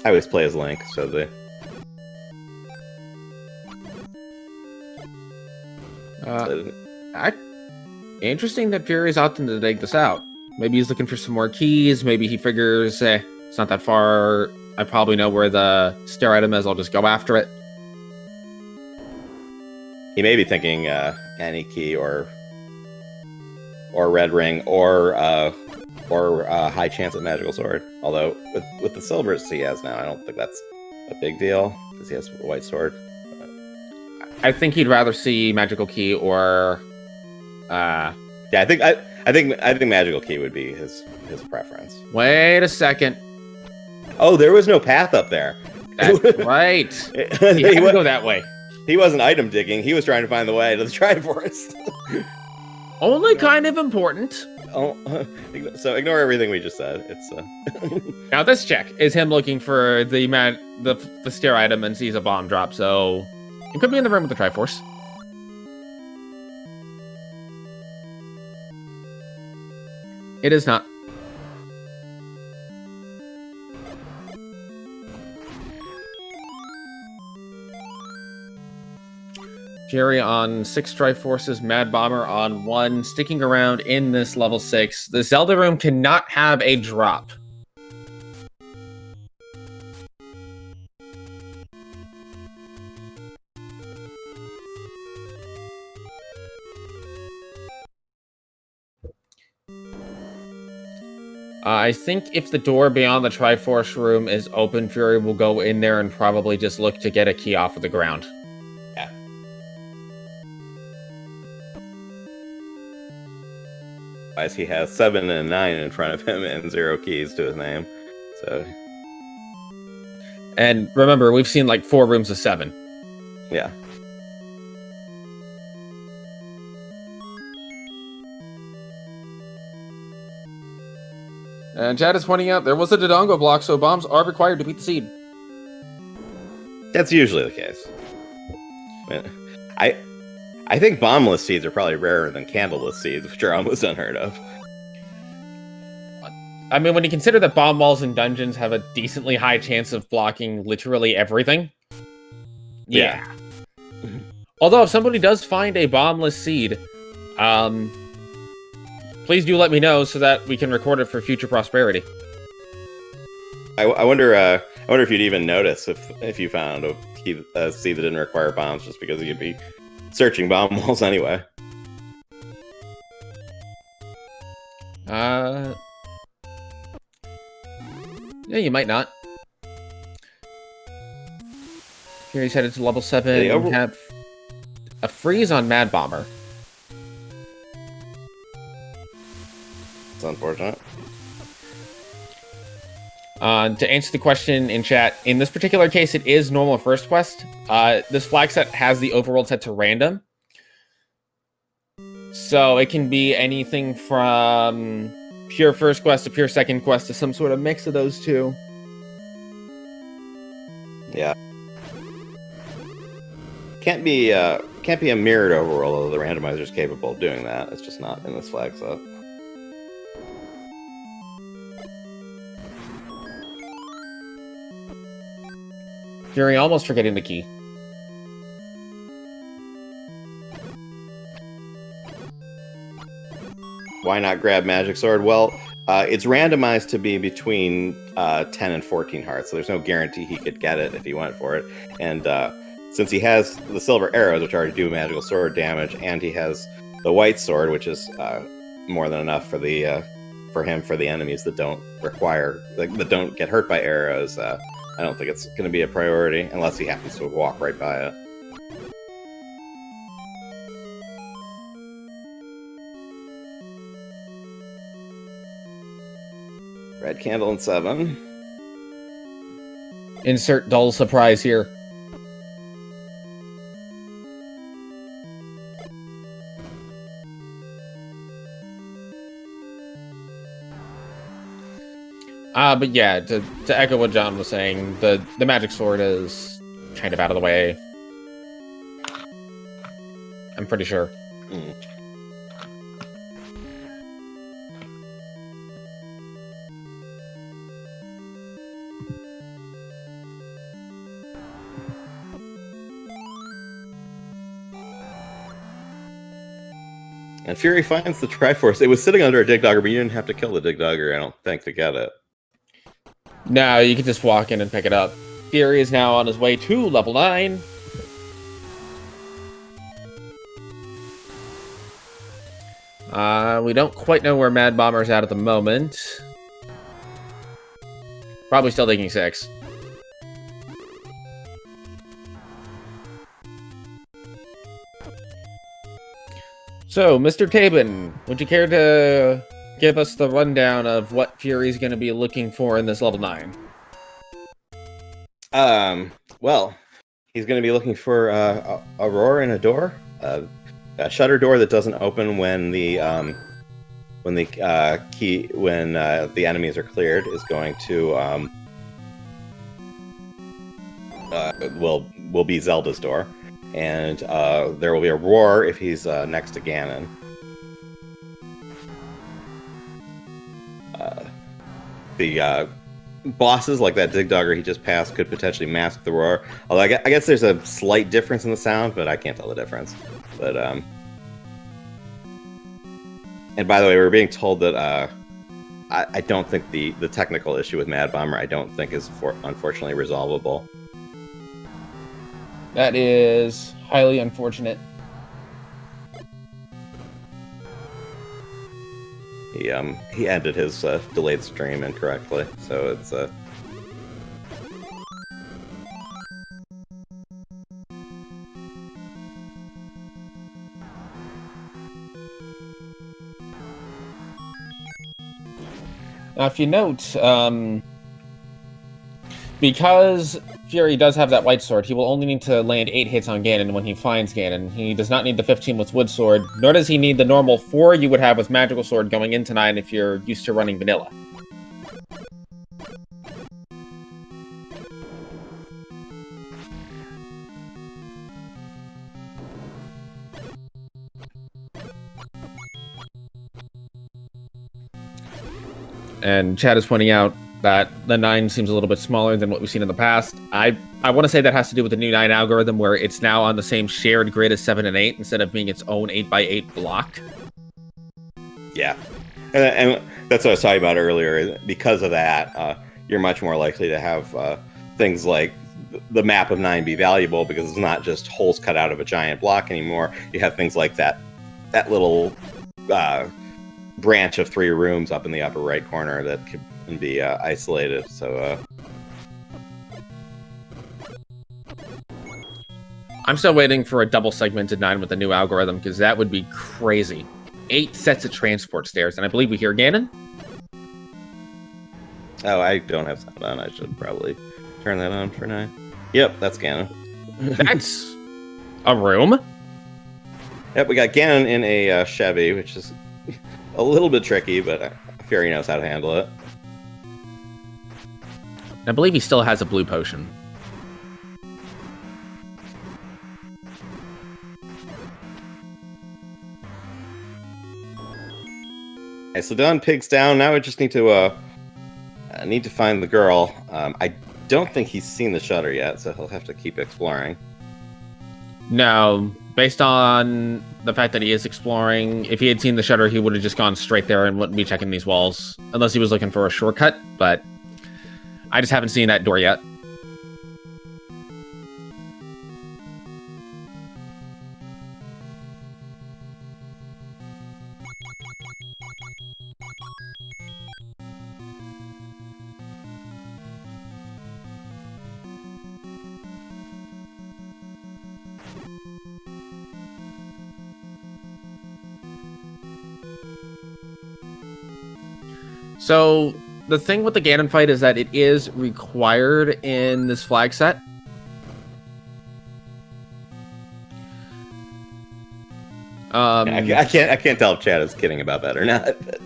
I always play as Link, so the. Interesting that Fury's opting to dig this out. Maybe he's looking for some more keys. Maybe he figures, it's not that far. I probably know where the stair item is. I'll just go after it. He may be thinking any key or red ring or high chance at magical sword. Although with the silvers he has now, I don't think that's a big deal because he has a white sword. I think he'd rather see magical key or. Yeah, I think magical key would be his preference. Wait a second. Oh, there was no path up there. That's right. He had to go that way. He wasn't item digging. He was trying to find the way to the Triforest. Only kind of important. Oh, so ignore everything we just said. It's Now this check is him looking for the stair item and sees a bomb drop. So he could be in the room with the Triforce. It is not. Jerry on 6 Triforces, Mad Bomber on 1, sticking around in this level 6. The Zelda room cannot have a drop. I think if the door beyond the Triforce room is open, Fury will go in there and probably just look to get a key off of the ground. Yeah. As he has 7 and 9 in front of him and 0 keys to his name. So. And remember, we've seen like 4 rooms of 7. Yeah. And Chad is pointing out there was a Dodongo block, so bombs are required to beat the seed. That's usually the case. I think bombless seeds are probably rarer than candleless seeds, which are almost unheard of. I mean, when you consider that bomb walls in dungeons have a decently high chance of blocking literally everything. Yeah. Although, if somebody does find a bombless seed, please do let me know so that we can record it for future prosperity. I wonder if you'd even notice if you found a seed that didn't require bombs, just because you'd be searching bomb walls anyway. Yeah, you might not. Here he's headed to level 7. Yeah, We have a freeze on madbomber. It's unfortunate. To answer the question in chat, in this particular case, it is normal first quest. This flag set has the overworld set to random. So it can be anything from pure first quest to pure second quest to some sort of mix of those two. Yeah. Can't be a mirrored overworld, although the randomizer is capable of doing that. It's just not in this flag set. Fury almost forgetting the key. Why not grab Magic Sword? Well, it's randomized to be between 10 and 14 hearts, so there's no guarantee he could get it if he went for it. And since he has the silver arrows, which already do magical sword damage, and he has the white sword, which is more than enough for the enemies that don't that don't get hurt by arrows, I don't think it's going to be a priority unless he happens to walk right by it. Red candle in 7. Insert dull surprise here. But yeah, to echo what John was saying, the magic sword is kind of out of the way. I'm pretty sure. And Fury finds the Triforce. It was sitting under a Dig Dogger, but you didn't have to kill the Dig Dogger, I don't think, to get it. No, you can just walk in and pick it up. Fury is now on his way to level 9. We don't quite know where Mad Bomber's at the moment. Probably still taking 6. So, Mr. Tabin, would you care to give us the rundown of what Fury's going to be looking for in this level 9? Well, he's going to be looking for a roar in a door, a shutter door that doesn't open when the enemies are cleared is going to will be Zelda's door, and there will be a roar if he's next to Ganon. The bosses, like that Dig Dogger he just passed, could potentially mask the roar. Although I guess there's a slight difference in the sound, but I can't tell the difference. But and by the way, we're being told that I don't think the technical issue with Mad Bomber I don't think is unfortunately resolvable. That is highly unfortunate. He ended his delayed stream incorrectly, so it's Now, if you note, because Fury does have that white sword, he will only need to land 8 hits on Ganon when he finds Ganon. He does not need the 15 with wood sword, nor does he need the normal 4 you would have with magical sword going into 9 if you're used to running vanilla. and Chad is pointing out that the 9 seems a little bit smaller than what we've seen in the past. I want to say that has to do with the new 9 algorithm, where it's now on the same shared grid as 7 and 8 instead of being its own 8x8 block. Yeah, and that's what I was talking about earlier. Because of that, you're much more likely to have things like the map of 9 be valuable, because it's not just holes cut out of a giant block anymore. You have things like that little branch of 3 rooms up in the upper right corner that can be isolated. So I'm still waiting for a double segmented 9 with the new algorithm, because that would be crazy. 8 sets of transport stairs, and I believe we hear Ganon. Oh, I don't have sound on. I should probably turn that on for 9. Yep, that's Ganon. That's a room. Yep, we got Ganon in a Chevy, which is a little bit tricky, but Fury knows how to handle it. I believe he still has a blue potion. Okay, so done, pig's down. Now we just need to find the girl. I don't think he's seen the shutter yet, so he'll have to keep exploring. No, based on the fact that he is exploring, if he had seen the shutter, he would have just gone straight there and wouldn't be checking these walls, unless he was looking for a shortcut, but I just haven't seen that door yet. So the thing with the Ganon fight is that it is required in this flag set. I can't tell if Chad is kidding about that or not. But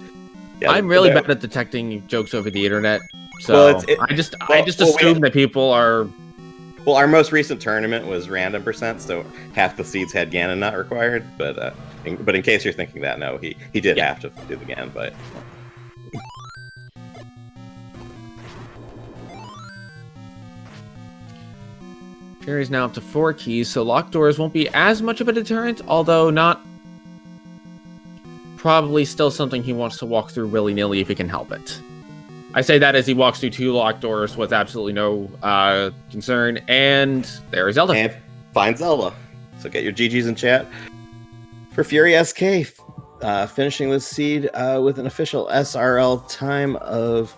yeah, I'm really bad at detecting jokes over the internet, so I just assume that people are. Well, our most recent tournament was random percent, so half the seeds had Ganon not required. But in case you're thinking that, no, he did have to do the Ganon fight. Fury's now up to 4 keys, so locked doors won't be as much of a deterrent, although not. Probably still something he wants to walk through willy-nilly if he can help it. I say that as he walks through 2 locked doors with absolutely no concern, and there's Zelda. And find Zelda. So get your GGs in chat for FurySK, finishing this seed with an official SRL time of.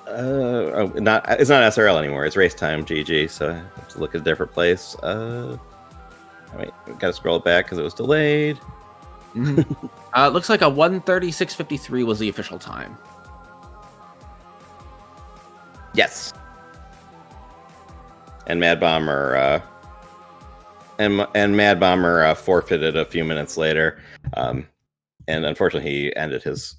It's not SRL anymore. It's race time GG. So I have to look at a different place. Wait, gotta scroll back because it was delayed. It looks like a 1:36:53 was the official time. Yes. And madbomber madbomber forfeited a few minutes later, and unfortunately he ended his.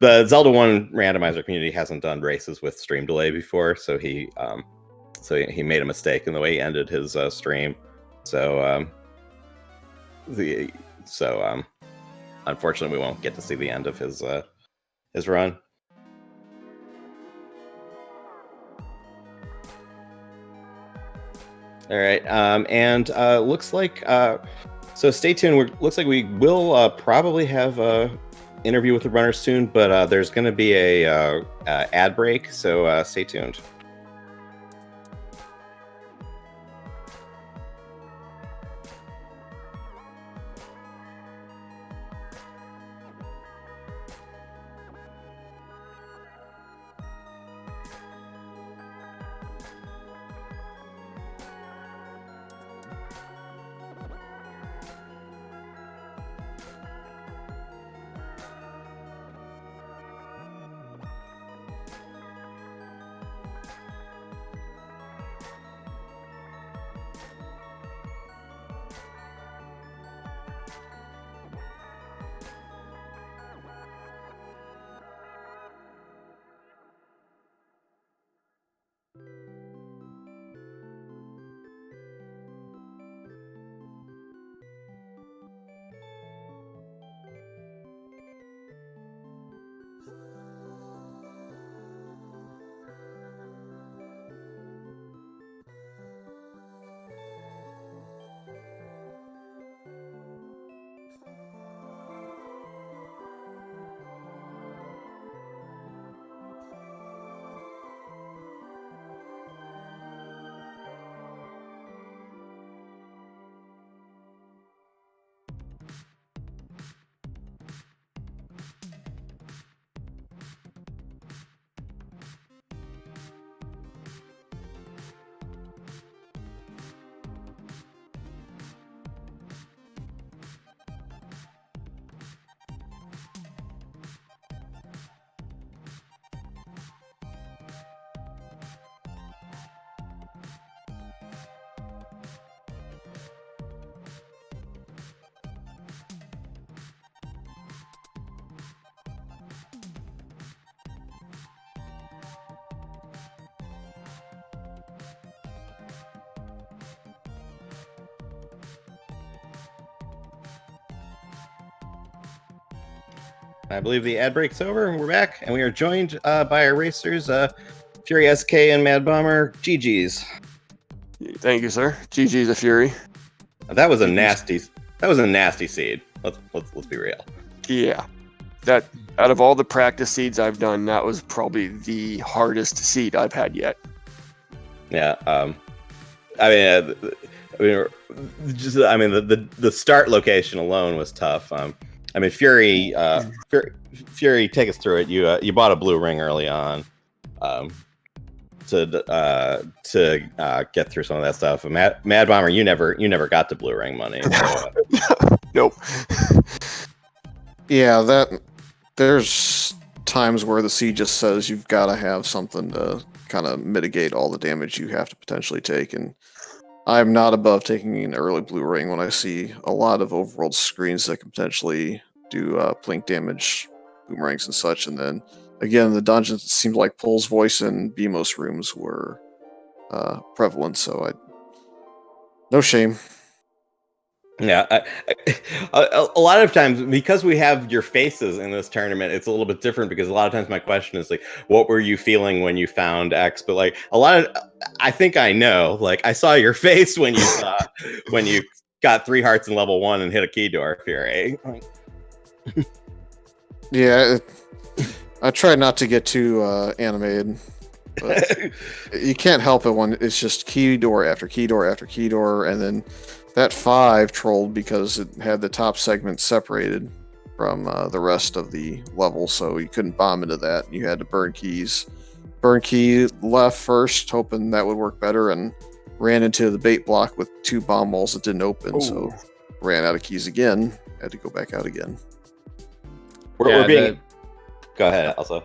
The Zelda 1 randomizer community hasn't done races with stream delay before, so he made a mistake in the way he ended his stream. So unfortunately we won't get to see the end of his run. All right, and looks like so stay tuned. Looks like we will probably have a interview with the runner soon, but there's going to be a ad break, so stay tuned. I believe the ad break's over, and we're back, and we are joined by our racers, FurySK and madbomber. GG's. Thank you, sir. GG's a Fury. That was a nasty. That was a nasty seed. Let's be real. Yeah. That out of all the practice seeds I've done, that was probably the hardest seed I've had yet. Yeah. The start location alone was tough. Fury, take us through it. You bought a blue ring early on, to get through some of that stuff. madbomber, you never got the blue ring money. So, Nope. Yeah, there's times where the seed just says you've got to have something to kind of mitigate all the damage you have to potentially take, and I'm not above taking an early blue ring when I see a lot of overworld screens that can potentially do blink damage, boomerangs and such. And then again, the dungeons, it seemed like Pole's voice and BMOS rooms were prevalent, so no shame. Yeah, a lot of times, because we have your faces in this tournament, it's a little bit different, because a lot of times my question is like, what were you feeling when you found X? But like I think I know, like I saw your face when you got 3 hearts in level 1 and hit a key door, Fury. Yeah, I try not to get too animated, but you can't help it when it's just key door after key door after key door, and then that 5 trolled because it had the top segment separated from the rest of the level, so you couldn't bomb into that. You had to burn keys. Burn key left first, hoping that would work better, and ran into the bait block with 2 bomb walls that didn't open, so ran out of keys again, had to go back out again. We're being... Go ahead, also.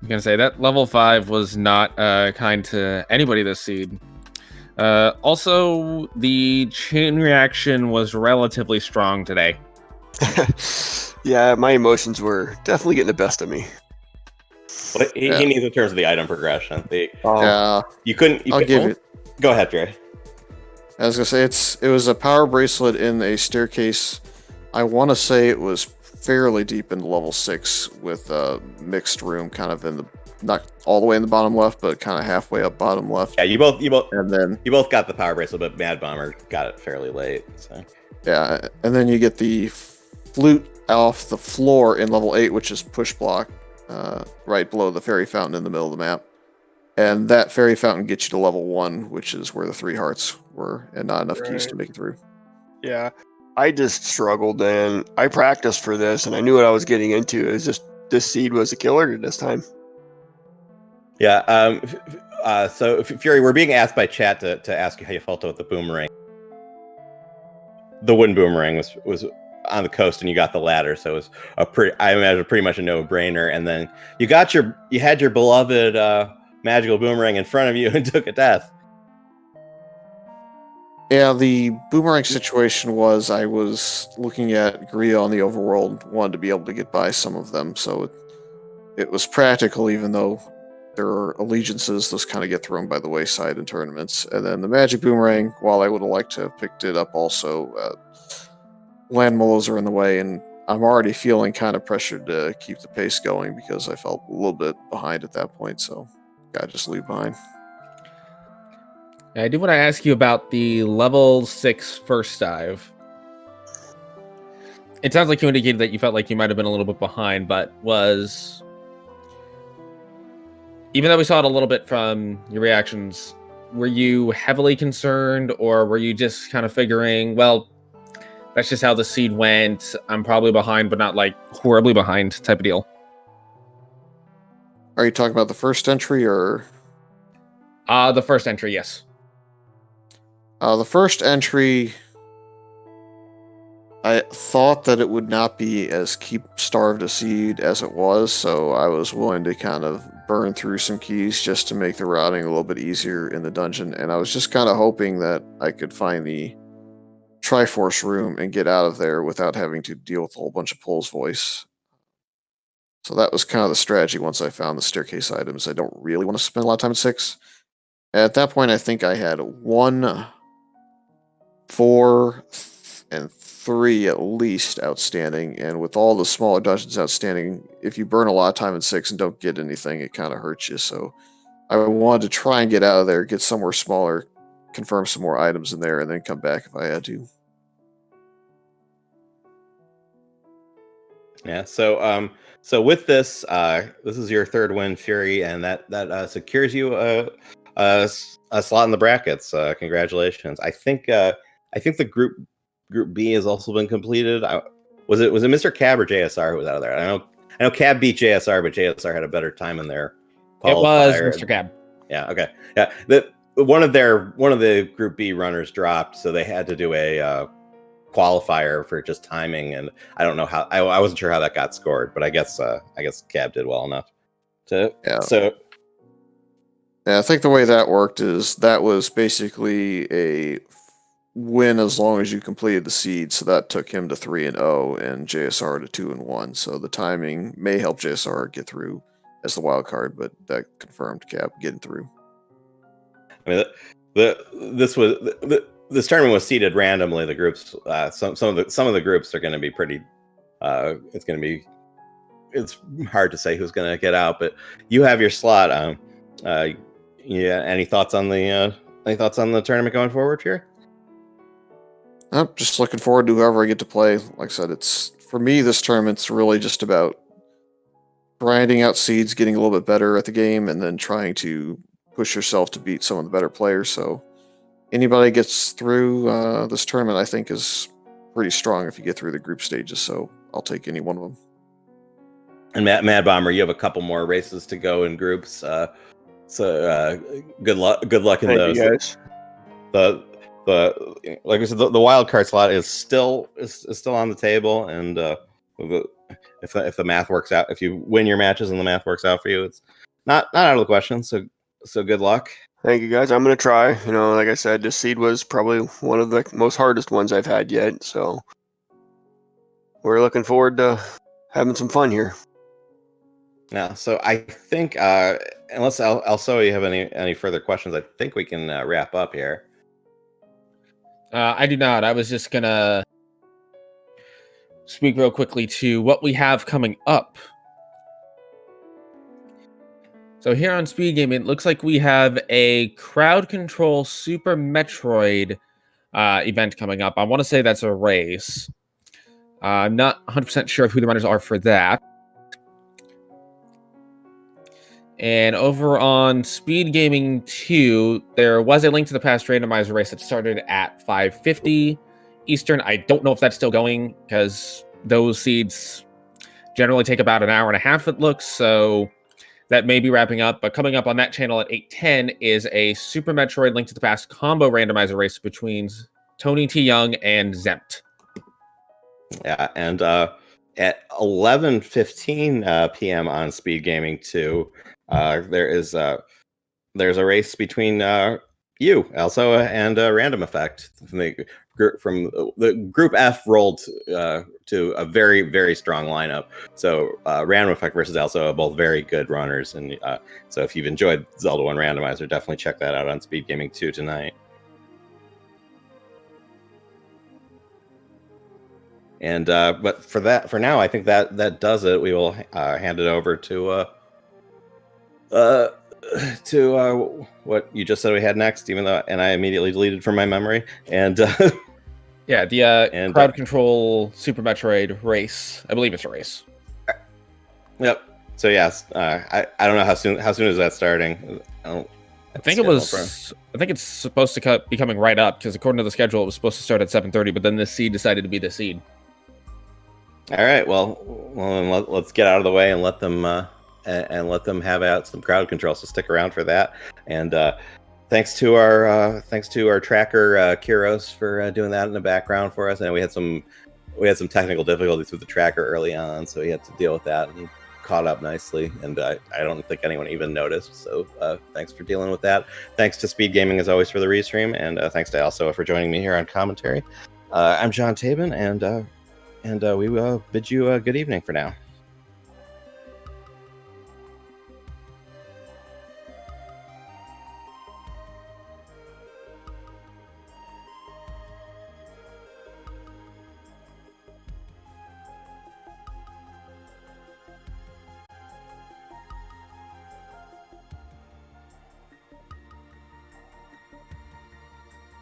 I'm going to say that level 5 was not kind to anybody this seed. Also, the chain reaction was relatively strong today. Yeah, my emotions were definitely getting the best of me. Well, he means in terms of the item progression. You couldn't. I'll give it. Go ahead, Trey. I was gonna say it was a power bracelet in a staircase. I want to say it was fairly deep into level 6 with a mixed room, kind of in the, not all the way in the bottom left, but kind of halfway up bottom left. Yeah, you both got the power bracelet, but madbomber got it fairly late. So yeah, and then you get the flute off the floor in level 8, which is push block, right below the fairy fountain in the middle of the map. And that fairy fountain gets you to level 1, which is where the 3 hearts were, and not enough keys to make it through. Yeah, I just struggled, and I practiced for this, and I knew what I was getting into. It was just, this seed was a killer this time. Yeah, so Fury, we're being asked by chat to ask you how you felt with the boomerang. The wooden boomerang was on the coast, and you got the ladder, so it was I imagine pretty much a no-brainer. And then you had your beloved magical boomerang in front of you and took a death. Yeah, the boomerang situation was, I was looking at Gria on the overworld, wanted to be able to get by some of them, so it was practical, even though there are allegiances, those kind of get thrown by the wayside in tournaments. And then the magic boomerang, while I would have liked to have picked it up also, land molars are in the way, and I'm already feeling kind of pressured to keep the pace going because I felt a little bit behind at that point, so gotta just leave behind. I do want to ask you about the level 6 first dive. It sounds like you indicated that you felt like you might have been a little bit behind, but even though we saw it a little bit from your reactions, were you heavily concerned, or were you just kind of figuring, well, that's just how the seed went, I'm probably behind, but not like horribly behind type of deal? Are you talking about the first entry, or? The first entry, yes. The first entry, I thought that it would not be as starved a seed as it was, so I was willing to kind of burn through some keys just to make the routing a little bit easier in the dungeon, and I was just kind of hoping that I could find the Triforce room and get out of there without having to deal with a whole bunch of Pole's voice. So that was kind of the strategy once I found the staircase items. I don't really want to spend a lot of time at 6. At that point, I think I had 1, 4, and 3 at least outstanding. And with all the smaller dungeons outstanding, if you burn a lot of time in 6 and don't get anything, it kind of hurts you. So I wanted to try and get out of there, get somewhere smaller, confirm some more items in there, and then come back if I had to. Yeah. So with this, this is your 3rd win, Fury, and that secures you a slot in the brackets. Congratulations. I think the group B has also been completed. Was it Mr. Cab or JSR who was out of there? I know Cab beat JSR, but JSR had a better time in their qualifier. It was Mr. Cab. Yeah. Okay. Yeah. One of the group B runners dropped, so they had to do a qualifier for just timing, and I don't know how. I wasn't sure how that got scored, but I guess Cab did well enough to. Yeah. So. Yeah, I think the way that worked is that was basically a win as long as you completed the seed. So that took him to 3-0 and JSR to 2-1. So the timing may help JSR get through as the wild card, but that confirmed Cap getting through. I mean, this tournament was seeded randomly. The groups, some of the groups are going to be pretty. It's hard to say who's going to get out, but you have your slot. Yeah. Any thoughts on the tournament going forward here? I'm just looking forward to whoever I get to play. Like I said, it's for me, this tournament's really just about grinding out seeds, getting a little bit better at the game, and then trying to push yourself to beat some of the better players. So anybody gets through this tournament, I think, is pretty strong if you get through the group stages. So I'll take any one of them. And Mad Bomber, you have a couple more races to go in groups. So good luck in those. You guys. The like I said, the wild card slot is still on the table, and if the math works out, if you win your matches and the math works out for you, it's not out of the question. So good luck. Thank you, guys. I'm gonna try. Like I said, this seed was probably one of the most hardest ones I've had yet. So we're looking forward to having some fun here. Yeah. So I think unless also you have any further questions, I think we can wrap up here. I do not. I was just gonna speak real quickly to what we have coming up. So here on SpeedGaming, it looks like we have a crowd control Super Metroid event coming up. I want to say that's a race. I'm not 100% sure of who the runners are for that. And over on SpeedGaming 2, there was a link to the past randomizer race that started at 5:50 Eastern. I don't know if that's still going, because those seeds generally take about an hour and a half, it looks, so that may be wrapping up. But coming up on that channel at 8:10 is a Super Metroid Link to the Past combo randomizer race between Tony T. Young and Zempt. Yeah, and at 11:15 p.m. on SpeedGaming 2, there's a race between you, also, and Random Effect from the Group F rolled to a very, very strong lineup. So Random Effect versus Elsa are both very good runners, and so if you've enjoyed Zelda 1 Randomizer, definitely check that out on SpeedGaming 2 tonight. And but for now, I think that does it. We will hand it over to what you just said we had next, even though, and I immediately deleted from my memory. And yeah, the crowd control Super Metroid race. I believe it's a race. Yep. So yes, I don't know how soon is that starting. I think it's supposed to be coming right up, because according to the schedule, it was supposed to start at 7:30, but then this seed decided to be the seed. All right. Well, then let's get out of the way and let them have out some crowd control. So stick around for that. And thanks to our tracker Kiros for doing that in the background for us. And we had some technical difficulties with the tracker early on, so we had to deal with that, and he caught up nicely. And I don't think anyone even noticed. So thanks for dealing with that. Thanks to SpeedGaming as always for the restream, and thanks to Elso for joining me here on commentary. I'm John Tabin, and we will bid you a good evening for now.